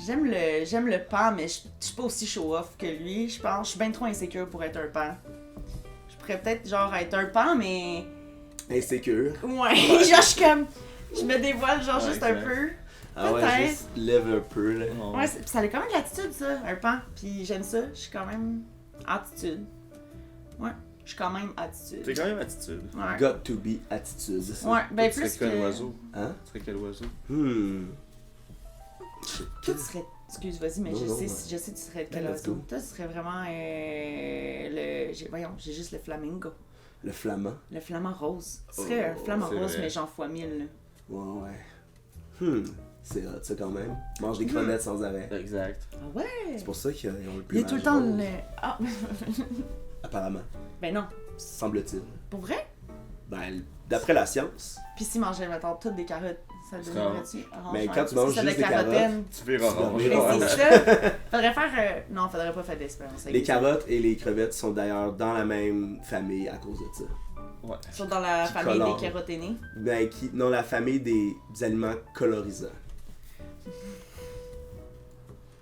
J'aime le pan, mais je suis pas aussi show-off que lui. Je pense, je suis bien trop insécure pour être un pan. Je pourrais peut-être genre être un pan, mais. Insécure. Ouais, genre je suis comme. Je me dévoile genre Ouais, juste un exact. peu. Ah ouais, Peut-être. juste lève un peu, là. Ouais, puis ça a quand même de l'attitude, ça, un pan. Puis j'aime ça, je suis quand même attitude. Ouais, je suis quand même attitude. C'est quand même attitude. Ouais. Got to be attitude. Ouais, ben Tu plus serais quel que... oiseau? Hein? Tu serais quel oiseau? Toi, tu serais... Excuse, vas-y, mais Non, je non, sais, ouais. je sais que tu serais de Ben, quel let's oiseau. go. Toi, tu serais vraiment Voyons, j'ai juste le flamingo. Le flamand. Le flamant rose. Tu serais un Oh, flamant c'est rose, vrai. mais genre fois 1000, là. Ouais. C'est hot, ça, quand même. Mange des crevettes sans arrêt. Exact. Ah ouais? C'est pour ça qu'ils ont le plus Il y a tout le temps le... Ah, Apparemment. ben non. Semble-t-il. Pour vrai? Ben, d'après la science. Puis si mangeait, mettons, toutes des carottes, ça le Ça donnerait-tu orange? Mais Ouais, quand tu parce que manges c'est de juste des carotène. Tu verras Tu vas orange. virer Mais orange. c'est ça. Faudrait faire... Non, faudrait pas faire d'expérience. Les carottes et les crevettes sont d'ailleurs dans la même famille à cause de ça. Ouais. Ils sont dans la Qui famille colore. des caroténés. Ben, non, la famille des aliments colorisants.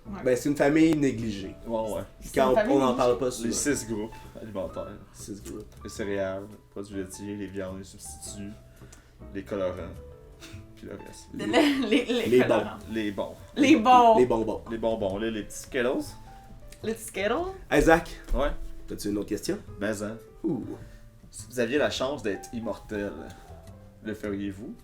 Ouais. Ben, c'est une famille négligée. Ouais. C'est Quand une famille on n'en négligée. parle pas souvent. Les 6 groupes alimentaires. Six groupes. Les céréales, les produits laitiers, les viandes, les substituts, les colorants, puis le reste. Les colorants. Les bons. Les bons. Les bonbons. Les bonbons, là, les petits Skittles. Le petit Skittle. Hey, Zach, Ouais. t'as-tu une autre question? Mais hein, Ouh. si vous aviez la chance d'être immortel, le feriez-vous?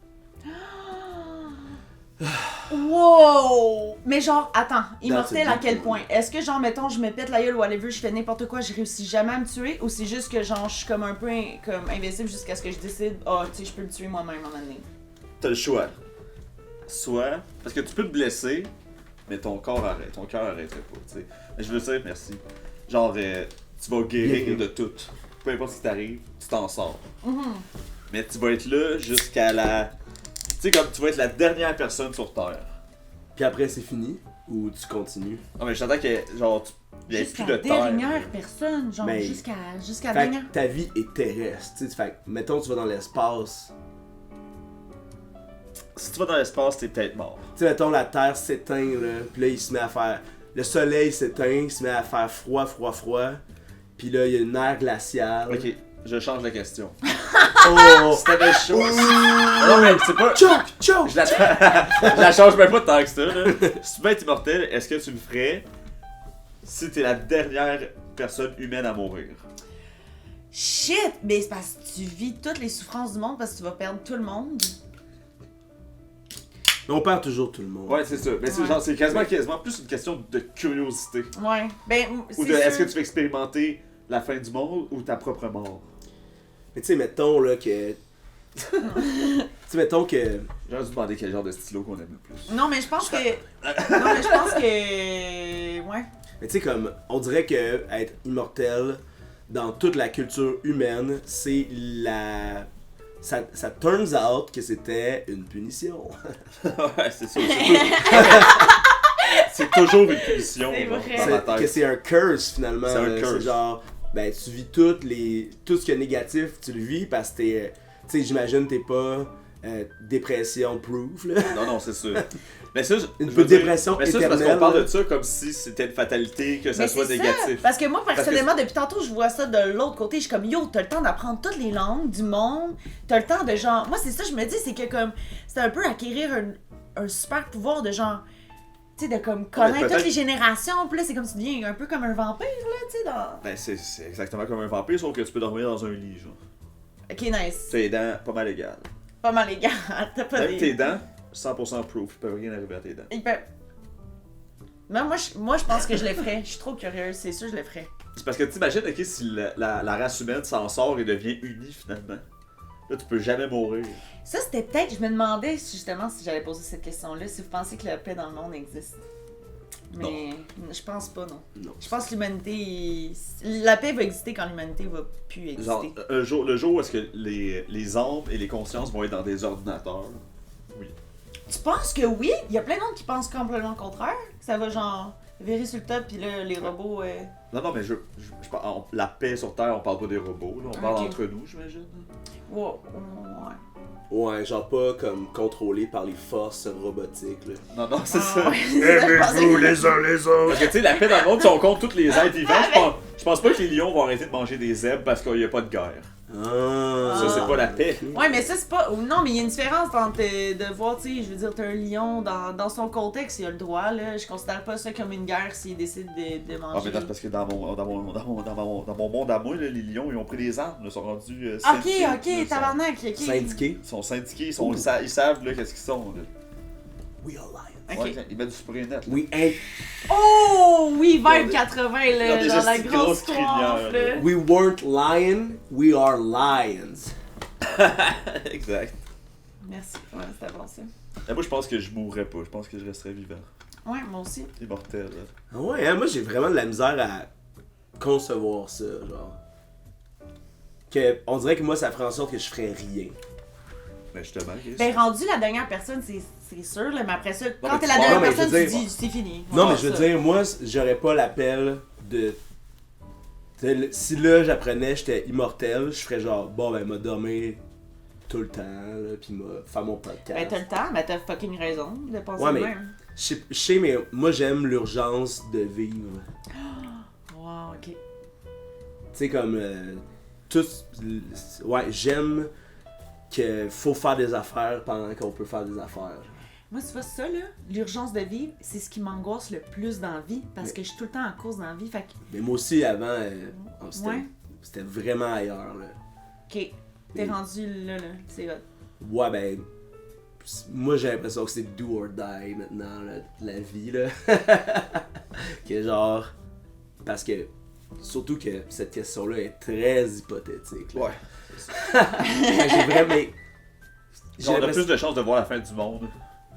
Wow! Mais genre, attends, immortel That's a à quel deep point? one. Est-ce que genre, mettons, je me pète la gueule ou whatever, je fais n'importe quoi, je réussis jamais à me tuer? Ou c'est juste que genre, je suis comme un peu comme invincible jusqu'à ce que je décide, tu sais, je peux le tuer moi-même en année. T'as le choix. Soit, parce que tu peux te blesser, mais ton cœur arrêterait pas, tu sais. Mais je veux dire, merci. Genre, tu vas guérir Bien. de tout. Peu importe ce qui t'arrive, tu t'en sors. Mais tu vas être là jusqu'à la... Tu sais, comme tu vas être la dernière personne sur Terre. Puis après, c'est fini? Ou tu continues? Non, mais j'attends que, genre, il n'y ait Jusqu'à plus de la Terre. dernière personne, genre Mais- jusqu'à la Fait dernière. que ta vie est terrestre. Tu sais, fait que, mettons, tu vas dans l'espace. Si tu vas dans l'espace, t'es peut-être mort. Tu sais, mettons, la Terre s'éteint, là. Puis là, il se met à faire. Le soleil s'éteint, il se met à faire froid. Puis là, il y a une ère glaciale. Ok, je change la question. Oh! Si t'avais chaud. Non, mais c'est pas. Choke! Je la change même pas tant que ça, là. Si tu veux être immortel, est-ce que tu le ferais si t'es la dernière personne humaine à mourir? Shit! Mais c'est parce que tu vis toutes les souffrances du monde parce que tu vas perdre tout le monde. Mais on perd toujours tout le monde. Ouais, c'est ça. Mais c'est Ouais. genre, c'est quasiment plus une question de curiosité. Ouais. Ben, Ou de est-ce que tu veux expérimenter la fin du monde ou ta propre mort? Mais tu sais, mettons là que. Tu sais, mettons que. J'aurais dû demander quel genre de stylo qu'on aime le plus. Non, mais je pense que. Non, mais je pense que. Ouais. Mais tu sais, comme. On dirait que être immortel dans toute la culture humaine, c'est la. Ça turns out que c'était une punition. Ouais, c'est ça. C'est toujours une punition C'est dans vrai. ma Que tête. c'est un curse finalement. C'est un là. curse. C'est genre, ben tu vis tout ce qui est négatif, tu le vis parce que t'es. Tu sais, j'imagine t'es pas dépression proof là. Non, c'est sûr. Mais ça, Une je veux dire- dépression mais ça, c'est parce éternelle, qu'on parle là. de ça comme si c'était une fatalité, que ça Mais soit c'est négatif. Ça, parce que moi, que- personnellement, depuis tantôt, je vois ça de l'autre côté. Je suis comme, yo, t'as le temps d'apprendre toutes les langues du monde. T'as le temps de genre. Moi, c'est ça, je me dis, c'est que comme. C'est un peu acquérir un super pouvoir de genre. Tu sais, de comme connaître peut-être- toutes les générations. Puis là, c'est comme si tu deviens un peu comme un vampire, là, tu sais. Dans... Ben, c'est exactement comme un vampire, sauf que tu peux dormir dans un lit, genre. Ok, nice. Tes dents, pas mal égales. Pas mal légal. T'as pas Même des. tes dents, 100% proof, il peut rien arriver à tes dents. Il peut- Mais moi, je pense que je le ferais. Je suis trop curieuse, c'est sûr, je le ferais. C'est parce que t'imagines, ok, si la race humaine s'en sort et devient unie finalement. Là, tu peux jamais mourir. Ça, c'était peut-être. Je me demandais justement si j'allais poser cette question-là, si vous pensez que la paix dans le monde existe. Mais je pense pas, non. Non. Je pense que l'humanité. La paix va exister quand l'humanité va plus exister. Genre, le jour où est-ce que les âmes et les consciences vont être dans des ordinateurs. Oui. Tu penses que oui? Il y a plein de monde qui pensent complètement le contraire. Que ça va genre virer sur le top, puis là, les robots. Non, mais je parle, la paix sur Terre, on parle pas des robots, là, on parle Ok. entre nous, j'imagine. Ouais. Ouais, genre pas comme contrôlé par les forces robotiques là. Non, c'est Ah, ça. ouais, c'est ça, je pensais- les uns les autres! Parce que tu sais, la paix dans le monde, si on compte tous les êtres vivants, je pense pas que les lions vont arrêter de manger des zèbres parce qu'il y a pas de guerre. Ah. Ça, c'est pas la paix. Ouais, mais ça, c'est pas. Non, mais il y a une différence entre de voir, tu sais, je veux dire, t'as un lion dans son contexte, il a le droit, là. Je considère pas ça comme une guerre s'il décide de Ah, manger. mais c'est parce que dans mon monde à moi, là, les lions, ils ont pris des armes, ils sont rendus Ok, syndiqués, là, ok, tabarnak, ok. Syndiqué. Ils sont syndiqués, ils savent là, qu'est-ce qu'ils sont. Là. We are lions. Ok. Ouais, ils mettent du spray net. Là. We ain't. Oh, oui, vibe Ils 80, ils ont là, des dans la hosties grosse grosses coiffe, crinières, là. We weren't lion, we are lions. Exact. Merci, ouais, c'était bon ça. Et moi, je pense que je mourrais pas, je pense que je resterais vivant. Ouais, moi aussi. Immortel. Là. Ah ouais, hein, moi j'ai vraiment de la misère à concevoir ça, genre. Que, on dirait que moi ça ferait en sorte que je ferais rien. Mais justement, Chris. Ben, rendu la dernière personne, c'est sûr, là, mais après ça, quand mais t'es tu la vois, dernière mais je personne, veux tu dire- dis, c'est fini. Non, Ouais, mais je veux ça. dire, moi j'aurais pas l'appel de. Si là j'apprenais j'étais immortel, je ferais genre, bon ben m'a dormir tout le temps, là, pis m'a faire mon podcast. Ben, t'as le temps, mais t'as fucking raison de penser Ouais, de mais- même. Je sais, mais moi j'aime l'urgence de vivre. Wow, ok. Tu sais, comme. Ouais, j'aime qu'il faut faire des affaires pendant qu'on peut faire des affaires. Moi, tu vois ça, là, l'urgence de vivre, c'est ce qui m'angoisse le plus dans la vie, parce que je suis tout le temps en course dans la vie, fait que, Mais moi aussi, avant, c'était Ouais. c'était vraiment ailleurs. Là. ok, t'es rendu là, c'est hot. Ouais, ben. Moi, j'ai l'impression que c'est do or die maintenant, là, la vie. Là. Que genre. Parce que. Surtout que cette question-là est très hypothétique. Là. Ouais. J'ai vraiment. J'ai Genre, on a l'impression plus de chances de voir la fin du monde.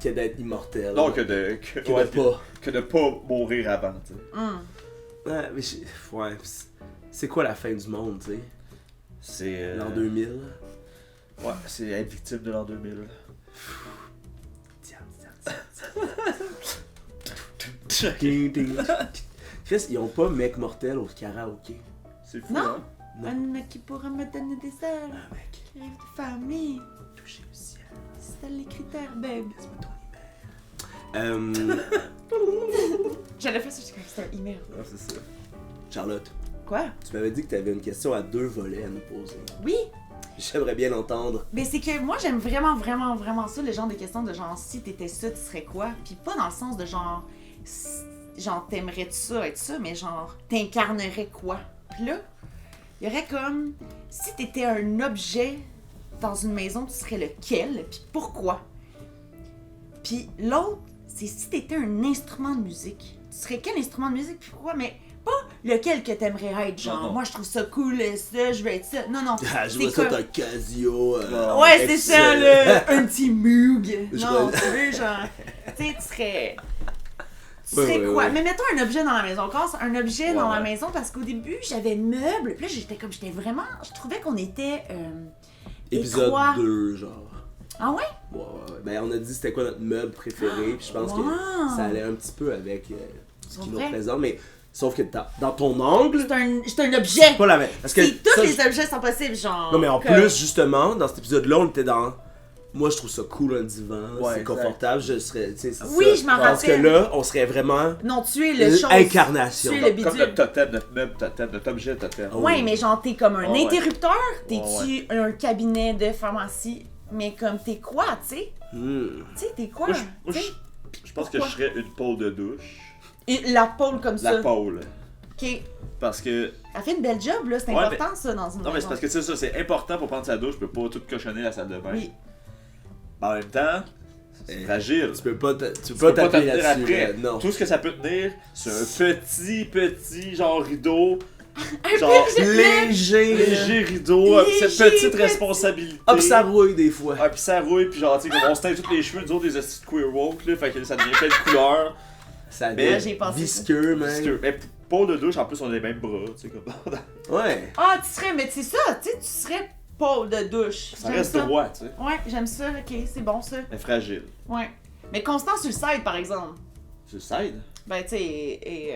que d'être immortel. Non, que de de pas. pas mourir avant, tu sais. Ouais, mais ouais, c'est quoi la fin du monde, tu sais? C'est. L'an 2000? Ouais, c'est être victime de l'an 2000. Tiens. Ding, ding. Chris, ils ont pas mec mortel au karaoké. C'est fou, Non. hein? Non. Un mec qui pourra me donner des ailes, Ah, mec, qui rêve de famille, toucher le ciel. c'est les critères, babe. Laisse-moi ton email. J'allais faire ça, c'était un email. Ah, c'est ça. Charlotte, Quoi? tu m'avais dit que tu avais une question à 2 volets à nous poser. Oui! J'aimerais bien l'entendre. Mais c'est que moi, j'aime vraiment, vraiment, vraiment ça, le genre de questions de genre, si t'étais ça, tu serais quoi? Puis pas dans le sens de genre, t'aimerais-tu ça, être ça, mais genre, t'incarnerais quoi? Puis là, il y aurait comme, si t'étais un objet dans une maison, tu serais lequel? Puis pourquoi? Puis l'autre, c'est si t'étais un instrument de musique. Tu serais quel instrument de musique? Puis pourquoi? Mais pas lequel que t'aimerais être, genre, Non. moi je trouve ça cool, ça, je veux être ça. Non, non. Ah, je c'est vois ça, comme- t'as un Casio. Ouais, c'est ça, excellent. là! Un petit Moog! Je Non, vois- tu veux, genre... Tu sais, tu serais... Tu Ouais, serais ouais, quoi? ouais. Mais mettons un objet dans la maison. Casse un objet dans la ouais. maison, parce qu'au début, j'avais le meuble, puis là, j'étais vraiment... Je trouvais qu'on était... Épisode étroit. 2, genre. Ah ouais? Ouais. Ben, on a dit c'était quoi notre meuble préféré, puis je pense Wow. que ça allait un petit peu avec ce qui nous Vrai? représente, mais sauf que dans ton angle, C'est un objet! c'est pas la même. Parce que C'est tous ça, les objets sont possibles, genre... Non, mais en comme- plus, justement, dans cet épisode-là, on était dans. Moi, je trouve ça cool, un divan, Ouais, c'est exact. confortable, je serais. Tu sais, c'est Oui, ça. je m'en Parce que rappelle. là, on serait vraiment. Non, tu es le chose... Incarnation. Tu es le Comme bidule. notre totem, notre meuble totem, notre objet totem. Oh. Ouais, mais genre, t'es comme un Ouais, ouais. interrupteur, t'es-tu Ouais, un cabinet de pharmacie, mais comme t'es quoi, tu sais? Hmm. Tu sais, t'es quoi? Moi, Tu sais? je pense que Pourquoi? je serais une pôle de douche. Et la pôle comme ça. La pôle. Ok. Parce que. Elle fait une belle job, là. C'est Ouais, important, ça, dans une Non, mais maison. c'est parce que c'est ça, c'est important pour prendre sa douche, je peux pas tout cochonner la salle de bain. Oui. Mais en même temps, c'est fragile. Tu peux pas Tu peux pas t'appuyer tenir là-dessus. après. là, non. Tout ce que ça peut tenir, c'est un petit genre rideau. Un Genre peu Léger. léger rideau, Léger, cette petite petit. responsabilité. Ah, pis ça rouille des fois. Ah, pis ça rouille, pis genre, tu sais, comme on se teint tous les cheveux, nous autres, des hosties de queer woke, là, fait que ça devient plein de couleurs. Ça Mais devient j'ai pensé visqueux, Parce man. que, mais pour de douche, en plus, on a les mêmes bras, tu sais, comme. Ouais. Ah, tu serais, mais c'est ça, tu sais, tu serais pôle de douche. Ça J'aime reste droit, tu sais. Ouais, j'aime ça, ok, c'est bon, ça. Mais fragile. Ouais. Mais constant sur le side, par exemple. Tu le side? Ben, tu sais, et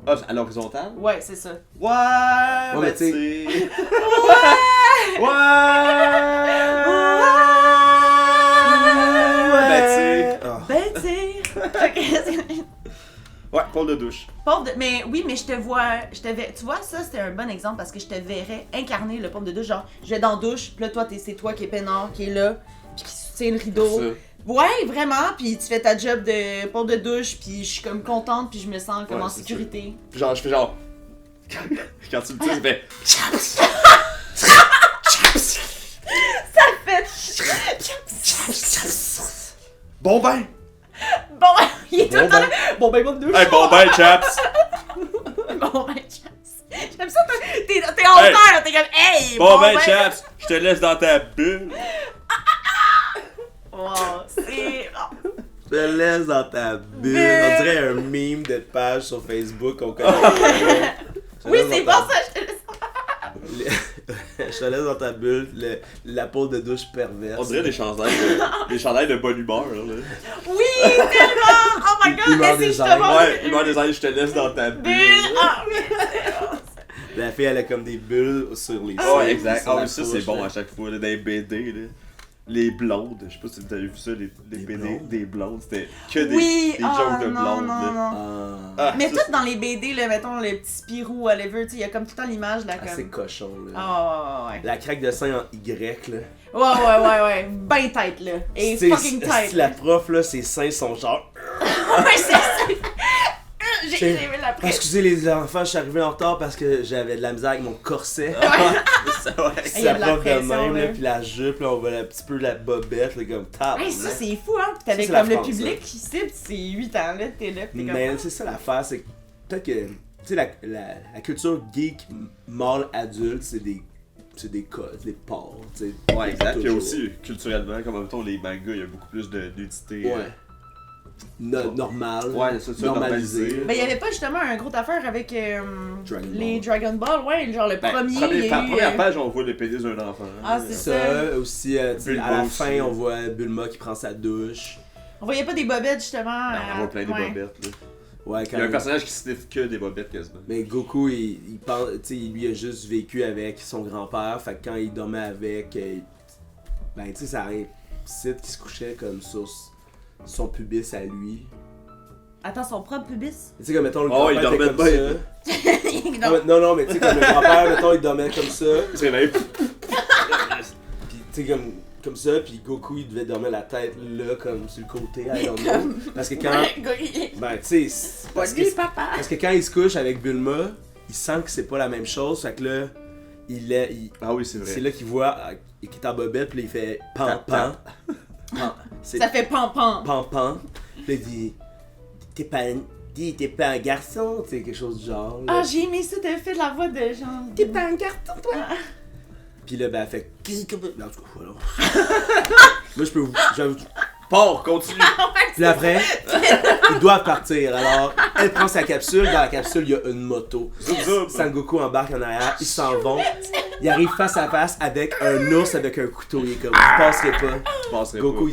Ah, à l'horizontale? ouais, c'est ça. Ouais, mais mais tu sais- tu sais. Ouais! Ouais! Ben, tu sais. Ah. Ben, tu sais. Ouais, pôle de douche. Pauvre de... Mais oui, mais je te vois, tu vois, ça c'était un bon exemple parce que je te verrais incarner le pompe de douche, genre je vais dans la douche, puis là toi c'est toi qui est peinard, qui est là, puis qui soutient le rideau. Ça. Ouais, vraiment, puis tu fais ta job de pompe de douche, puis je suis comme contente, puis je me sens comme Ouais, en c'est sécurité. Puis genre, je fais genre. Quand tu me dis, ça fait. Bon ben! Bon, il est tout le Bon temps ben. là. Bon ben, pompe de douche. Hey, bon ben, chaps! Bon ben, chaps. J'aime ça, t'es en Hey. hauteur, t'es comme hey! Bon ben, chaps! Je te laisse dans ta bulle! Wow, c'est. Oh. Je te laisse dans ta bulle. On dirait un meme de page sur Facebook qu'on connaît. Je te Oui, laisse c'est dans bon ta- ça, je te laisse. Je te laisse dans ta bulle, la peau de douche perverse. On dirait des chandails de bonne humeur, là. Oui, tellement! Oh my god, Humeur mais c'est design. justement. Ouais, humeur des ailes, je te laisse dans ta bulle. Bulle! Ah, La fille, elle a comme des bulles sur les Ah ouais, seins, exact. sur Ah la oui, ça couche, c'est bon là. à chaque fois, là, dans les BD, là. Les blondes, je sais pas si vous avez vu ça, les Des BD blondes? des blondes, c'était que des, oui! des Ah, jokes de non, blondes, non, là. non. Ah, Ah, Mais ça, tout dans les BD, là, mettons le petit Spirou, whatever, tu sais, il y a comme tout le temps l'image là, c'est comme. cochon, là. Ah, ouais, La craque de sein en Y, là. ouais. Ben tight, là. Et C'est- fucking tight. si la prof, là, ses seins sont genre. Ouais, c'est ça. J'ai C'est- aimé la Ah, presse. excusez les enfants, je suis arrivé en retard parce que j'avais de la misère avec mon corset. ça, ouais. C'est Il y a la de la prof de pression, même, là. là, puis la jupe, là, on voit un petit peu la bobette, là, comme table. Hey, ça, c'est fou, hein. Puis t'avais Ça, c'est comme la le France, public qui cible, c'est 8 ans, là. T'es là, pis t'es comme. Mais c'est ça l'affaire, c'est que peut-être que, tu sais, la culture geek mâle adulte, c'est des codes, des porcs, tu sais. Ouais, exact. Puis il y a Toujours. aussi, culturellement, comme mettons les mangas, il y a beaucoup plus de nudité. Ouais. Normal. Ouais, ça, normalisé. Ben, il y avait pas justement un gros affaire avec Dragon les Ball. Dragon Ball, ouais, genre le Ben, premier. il y a eu, première page, on voit le pénis d'un enfant. Ah, c'est Ça, aussi, tu sais, Bulma à la aussi. fin, on voit Bulma qui prend sa douche. On voyait pas des bobettes justement. Ben, on voit plein de ouais. bobettes, là. Ouais, Il quand y a un personnage qui sniffe que des bobettes quasiment. Mais Goku, il pense, tu sais, lui a juste vécu avec son grand-père, fait que quand il dormait avec, ben tu sais, ça implicite qu'il se couchait comme sur son pubis à lui. Attends, son propre pubis? Tu sais, comme mettons le Oh, il grand-père était dormait comme de ça. Non, non, mais tu sais, comme le grand-père, mettons, il dormait comme ça. Il se réveille. tu sais, comme ça, puis Goku il devait dormir la tête là, comme sur le côté, I don't know. Parce que quand. Ben, tu sais, parce que quand il se couche avec Bulma, il sent que c'est pas la même chose, fait que là, Ah oui, c'est vrai. c'est là qu'il voit qu'il est en bobette, puis là, il fait pan pan. Ça fait pan-pan. Pan pan. Puis là, il dit t'es pas un garçon, tu sais, quelque chose du genre. Là. Ah, j'ai aimé ça, t'avais fait la voix de genre. T'es pas un garçon, toi! Puis là, ben, elle fait. Ben, en tout cas, voilà. Moi, je peux vous. Pars, continue! Puis après, ils doivent partir. Alors, elle prend sa capsule. Dans la capsule, il y a une moto. Zoom, zoom. Sangoku embarque en arrière. Ils s'en vont. Ils arrivent face à face avec un ours avec un couteau. Il est comme, vous passerez pas. Je passerai Goku, pas.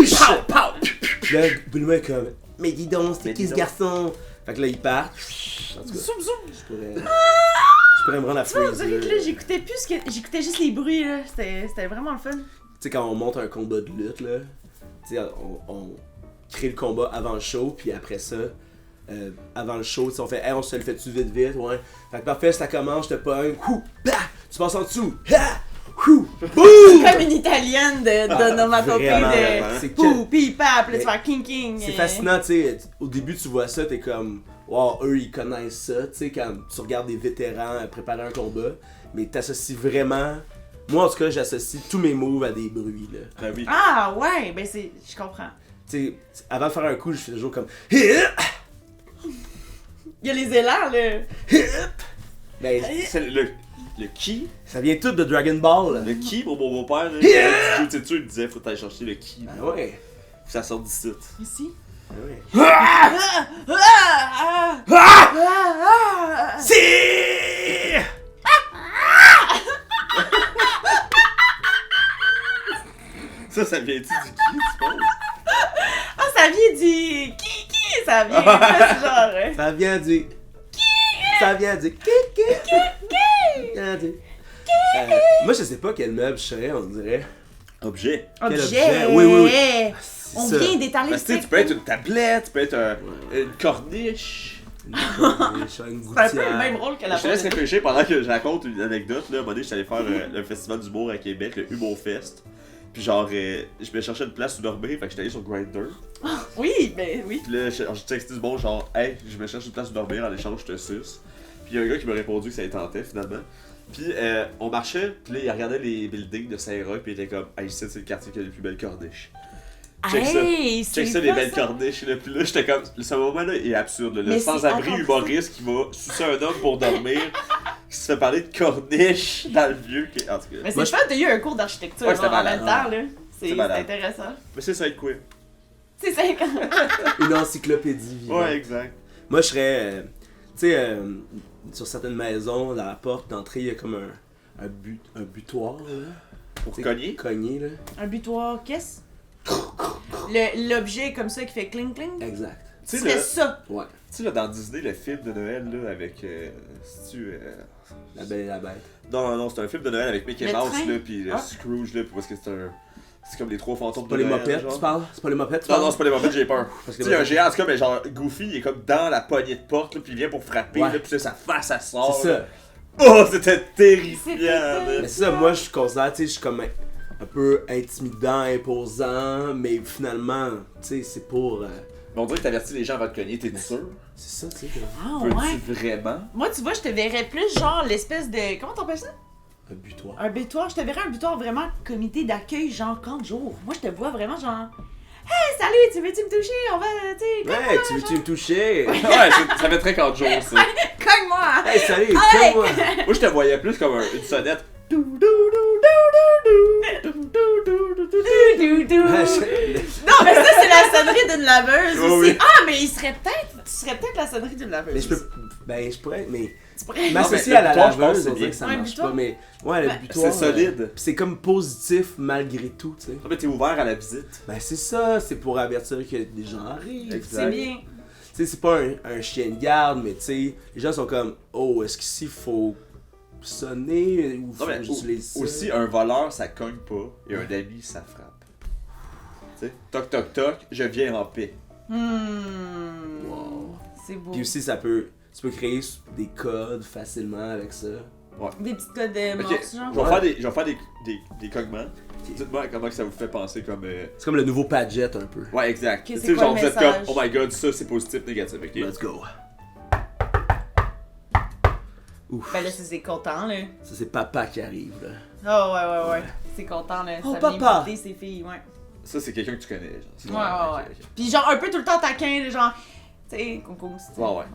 il saute. Bouche! Puis là, Bulma est comme, mais dis donc, c'est qui ce garçon? Fait que là, ils partent. En tout cas, Zoom, zoom. je pourrais me rendre à Tu vois, on Freezer. dirait que là, j'écoutais plus ce que. J'écoutais juste les bruits, là. C'était vraiment le fun. Tu sais, quand on monte un combat de lutte, là, tu sais, on crée le combat avant le show, puis après ça, avant le show, tu sais, on fait, hey, on se le fait-tu vite, ouais. Fait que parfait, ça commence, je te pogne, bah, tu passes en dessous, ha, boum! Comme une italienne d'onomatopée Vraiment, de. c'est Pou, pi, pap, là, Mais tu vas king king. C'est fascinant, tu sais, au début, tu vois ça, t'es comme, wow, eux, ils connaissent ça, tu sais, quand tu regardes des vétérans préparer un combat, mais t'associes vraiment. Moi, en tout cas, j'associe tous mes moves à des bruits, là. Ben oui. Ah, ouais, ben c'est. Je comprends. Tu sais, avant de faire un coup, je fais toujours comme. Il y a les élans, là. Ben, C'est le ki. ça vient tout de Dragon Ball, là. Le ki pour mon beau-père, là. Du jiu-jitsu, il disait, faut aller chercher le ki. Ah ouais. Faut que ça sorte d'ici. Ici. Ah ouais. Si! Ça vient-tu du ki, tu penses? Ah, ça vient du. Qui? Ça vient. Ça, c'est genre. Ça vient du. Ça vient du. Moi, je sais pas quel meuble je serais, on dirait. Objet. Quel Objet. objet? Oui. C'est On ça. vient d'étaler Parce que tu peux être une tablette, tu peux être une corniche. Une C'est un peu le même rôle que la Je te laisse fois. réfléchir pendant que je raconte une anecdote. Là, à un moment donné, j'étais allé faire le festival d'humour à Québec, le Humour Fest. Puis genre, je me cherchais une place où dormir, fait que j'étais allé sur Grindr. Oui, ben oui. Puis là, j'ai texté du bon genre, hey, je me cherche une place où dormir, en échange, je te suce. Puis il y a un gars qui m'a répondu que ça lui tentait finalement. Puis on marchait, puis là, il regardait les buildings de Saint-Roch, puis il était comme, hey, c'est le quartier qui a les plus belles corniches. Check Hey, ça. Check ça, les belles corniches, là. Puis là, j'étais comme, ce moment-là est absurde. Le Mais sans-abri c'est humoriste qui va sucer un homme pour dormir, qui se fait parler de corniches dans le vieux. En tout cas. Mais Moi, c'est fun, t'as eu un cours d'architecture Ouais, c'était en malade. même temps, là. C'est C'est malade. intéressant. Mais c'est ça, quoi. C'est 50. Une encyclopédie vivante. Ouais, exact. Moi, je serais. Tu sais, sur certaines maisons, dans la porte d'entrée, il y a comme un butoir, là. Pour Tu sais, cogner. Cogner, là. Un butoir, qu'est-ce? L'objet comme ça qui fait cling cling? Exact. Tu C'est sais, là, ça. Ouais. tu sais, là, dans Disney, le film de Noël, là, avec. C'est-tu. La Belle et la Bête. Non, c'est un film de Noël avec Mickey Le Mouse, train? là, pis Ah. Scrooge, là, pis parce que c'est un. C'est comme les trois fantômes C'est pas de les Noël. mopettes, genre. tu parles? C'est pas les mopettes, tu Non, parles? non, c'est pas les mopettes, j'ai peur. Parce Tu que sais, un géant, en tout cas, mais genre, Goofy, il est comme dans la poignée de porte, là, pis il vient pour frapper, Ouais. là, pis là, sa face, ça sort. C'est là. ça. Oh, c'était terrifiant, C'était là. Mais c'est ça, moi, je considère, tu sais, je suis comme un peu intimidant, imposant, mais finalement, tu sais, c'est pour. Mais on dirait que t'avertis les gens avant de cogner, t'es sûr? C'est ça, tu sais. Ah Peux-tu ouais. vraiment? Moi, tu vois, je te verrais plus genre l'espèce de. Comment t'appelles ça? Un butoir. Un butoir. Je te verrais un butoir vraiment comité d'accueil, genre 40 jours. Moi, je te vois vraiment genre. Hey, salut, tu veux-tu me toucher? On va, tu sais. Ouais, tu veux-tu me toucher? Ouais, ça fait très 4 jours, ça. Cogne-moi! Hey, salut, Hey! toi! Moi, je te voyais plus comme une sonnette. Ah, Non, mais ça, c'est la sonnerie d'une laveuse Oh, aussi. oui. Ah, mais tu serais peut-être la sonnerie d'une laveuse. Mais je peux. Ben, je pourrais, mais. Tu pourrais. M'associer mais à la le butoir, je pense que laveuse, c'est on dirait bien. que ça Ouais, marche butoir. pas, mais. Ouais, le Ben, butoir. C'est solide. Pis c'est comme positif malgré tout, tu sais. Ah, mais t'es ouvert à la visite. Ben, c'est ça, c'est pour avertir que des gens arrivent. Exact. C'est bien. Tu sais, c'est pas un chien de garde, mais tu sais, les gens sont comme, oh, est-ce qu'ici faut sonner ou faut Non, mais juste laisser ça? aussi, un voleur, ça cogne pas, et un ami, ça frappe. Tu sais, toc toc toc, je viens en paix. Wow. C'est beau. Puis aussi, tu peux créer des codes facilement avec ça. Ouais. Des petites codes de Ok, morse, genre. je vais faire des cognements. Dites-moi comment que ça vous fait penser comme... C'est comme le nouveau Padgett un peu. Ouais, exact. Ok, Tu c'est sais, quoi genre le vous êtes message? comme, oh my god, ça c'est positif, négatif, ok? Let's go. Ben là, c'est content, là. Ça, c'est papa qui arrive, là. Oh, ouais. C'est content, là. Oh, ça papa! vient inviter ses filles, ouais. Ça, c'est quelqu'un que tu connais, genre. Ouais. Ok. Puis genre, un peu tout le temps taquin, là, genre, tu sais, concours. Ouais.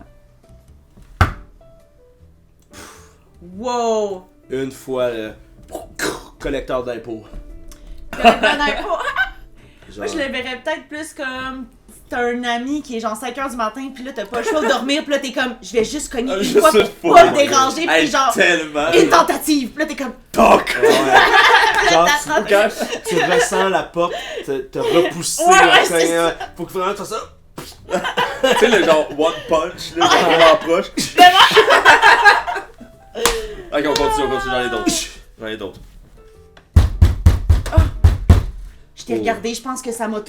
Wow! Une fois, le collecteur d'impôts. Moi, je le verrais peut-être plus comme t'as un ami qui est genre 5h du matin, puis là, t'as pas le choix de dormir, puis là, t'es comme, je vais juste cogner une Juste fois une pour fois, pas le déranger, puis Hey, genre, tellement! une tentative, puis là, t'es comme, Toc! Genre, t'as- tu ressens la porte te repousser. Ouais, là, c'est quand, faut que vraiment tu fasses ça. Tu sais, le genre one punch, là, quand on m'approche. Ok, on continue, j'en ai d'autres. Je t'ai regardé, je pense que ça m'a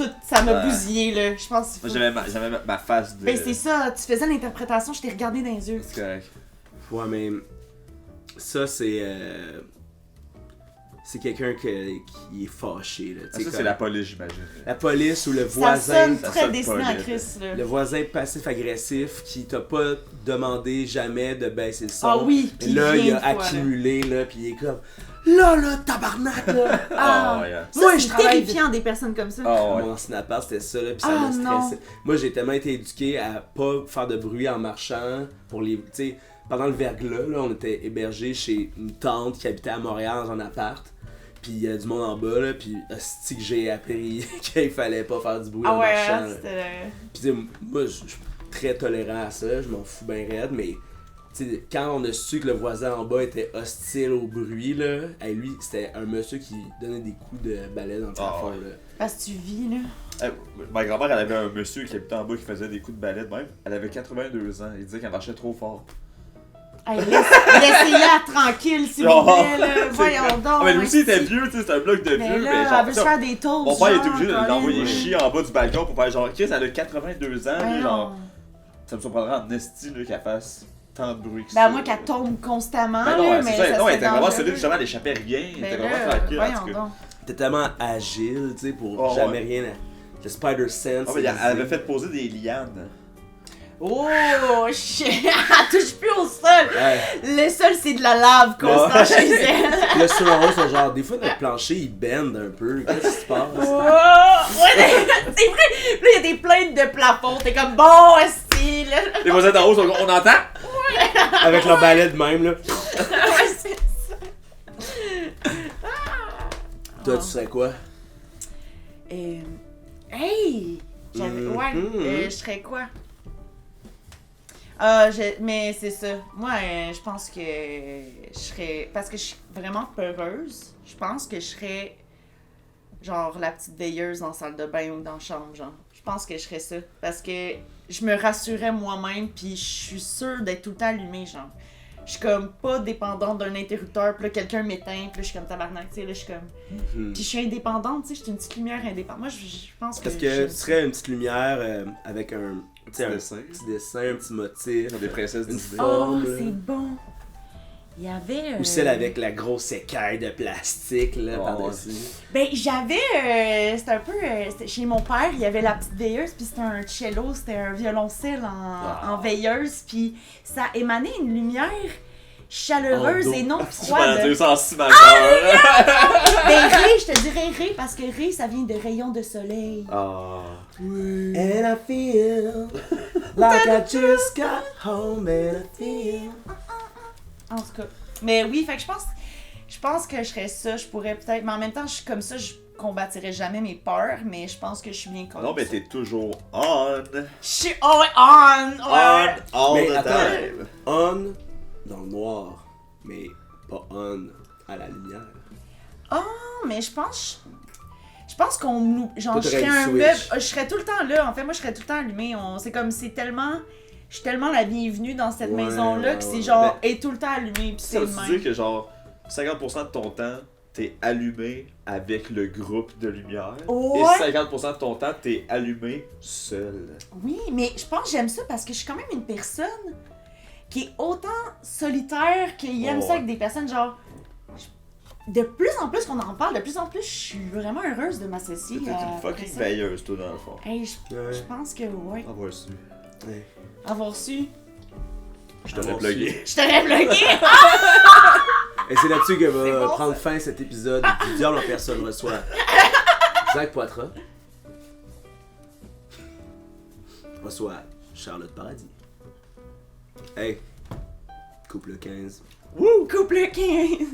bousillé, là. Je pense. Moi, j'avais ma face de... Ben, c'est ça, tu faisais l'interprétation, je t'ai regardé dans les yeux. C'est correct. Ouais, mais ça, c'est quelqu'un qui est fâché, là. Tu sais, Ça, comme c'est la police, j'imagine. la police ou le Ça voisin. sonne ça très sonne dessiné pas à laid. Chris, là. Le voisin passif-agressif qui t'a pas demandé jamais de baisser le son. Ah oui, Et puis là, il vient a une fois, accumulé, là, pis il est comme là, tabarnak, là! Ah, ouais. ça, Moi, c'est je travaille terrifiant des personnes comme ça. Ah ouais. Mon Snapchat, c'était ça, là, pis ça Ah, m'a non. stressé. Moi, j'ai tellement été éduqué à pas faire de bruit en marchant pour les. Tu sais, pendant le verglas, là, on était hébergés chez une tante qui habitait à Montréal dans un appart. Pis il y a du monde en bas, là, pis hostie que j'ai appris qu'il fallait pas faire du bruit Ah en ouais, marchant. là. c'était. Pis tu sais, moi, je suis très tolérant à ça, je m'en fous bien raide, mais tu sais, quand on a su que le voisin en bas était hostile au bruit, là, à lui, c'était un monsieur qui donnait des coups de balai dans le plafond, ouais. là. Parce que tu vis, là. Ma grand-mère, elle avait un monsieur qui habitait en bas qui faisait des coups de balai de même. Elle avait 82 ans. Il disait qu'elle marchait trop fort. Hey, laissez-la tranquille, s'il vous plaît, là. Voyons donc. Ah, mais lui aussi, il était vieux, tu sais, c'était un bloc de Mais vieux. là, mais genre, elle veut se faire des toasts. mon père genre, était obligé de Colin. l'envoyer chier en bas du balcon pour faire genre, Chris, elle a 82 ans, Ben lui, genre, non. ça me surprendrait en esti là, qu'elle fasse tant de bruit que Ben, ça. à moins qu'elle tombe constamment, Ben non, là, c'est mais ça, ça non, elle serait était vraiment dangereux. solide, justement, elle échappait rien, elle était Ben vraiment là, tranquille, en voyons tout cas. donc. T'es tellement agile, tu sais, pour Oh, jamais ouais. rien. Le Spider Sense. Ah, mais elle avait fait poser des lianes. Oh, shit! Elle touche plus au sol! Ouais. Le sol, c'est de la lave constant Ouais. chez elle. Là, sur en haut, c'est genre, des fois, notre plancher, il bend un peu. Qu'est-ce qui se passe? Oh! Ouais, c'est vrai! Là, il y a des plaintes de plafond. T'es comme, bon, esti, là. Les voisins d'en haut, on entend? Avec leur balai de même, là. Ouais, c'est ça. Toi, tu serais quoi? Hey! Ouais, Mhm. je serais quoi? Mais c'est ça. Moi, je pense que je serais... Parce que je suis vraiment peureuse. Je pense que je serais genre la petite veilleuse dans la salle de bain ou dans la chambre, genre. Je pense que je serais ça. Parce que je me rassurais moi-même, puis je suis sûre d'être tout le temps allumée, genre. Je suis comme pas dépendante d'un interrupteur, puis là, quelqu'un m'éteint, puis là, je suis comme tabarnak, tu sais, là, je suis comme... Mhm. Puis je suis indépendante, tu sais, je suis une petite lumière indépendante. Moi, je pense que... Est-ce que tu serais une petite lumière avec un, tu sais, un dessin. petit dessin, un petit motif, Des princesses une Disney. Oh, forme, là? c'est bon! Il y avait... Ou celle avec la grosse écaille de plastique, là, Oh, par-dessus. Ben, j'avais... c'était un peu... c'était chez mon père, il y avait la petite veilleuse, puis c'était un cello, c'était un violoncelle en veilleuse, puis ça émanait une lumière chaleureuse Oh, et non Je suis pas froide. 206 majeur. Ben, Ré, je te dirais Ré, parce que Ré, ça vient de rayon de soleil. Ah. And I feel like I just got home and I feel... En tout cas. Mais oui, fait que je pense que je serais ça, je pourrais peut-être... Mais en même temps, je suis comme ça, je combattirais jamais mes peurs, mais je pense que je suis bien comme Non, mais ça. t'es toujours on. Je suis... Oh, ouais, on! Ouais. On, all Mais the attends. time. On dans le noir, mais pas on à la lumière. Oh, mais je pense qu'on nous... Genre, Toi, je t'aurais serais le un switch. meuble... Je serais tout le temps là. En fait, moi, je serais tout le temps allumée. C'est comme... C'est tellement... Je suis tellement la bienvenue dans cette Ouais, maison-là que ouais, c'est ouais. genre... est tout le temps allumée, pis c'est Ça le veut même. dire que genre 50% de ton temps, t'es allumé avec le groupe de lumière. Ouais. Et 50% de ton temps, t'es allumé seul. Oui, mais je pense que j'aime ça parce que je suis quand même une personne qui est autant solitaire qu'il aime ça avec des personnes genre. De plus en plus qu'on en parle, de plus en plus je suis vraiment heureuse de m'associer. T'es une fucking veilleuse, toi, dans le fond. Hey, je pense que ouais. Avoir su. Ouais. Avoir su. Je t'aurais plugué. Je t'aurais bloqué! Et c'est là-dessus que C'est va bon, prendre ça. fin cet épisode du Diable en personne reçoit Zach Poitras. Reçoit Charlotte Paradis. Hey, couple 15. Couple 15!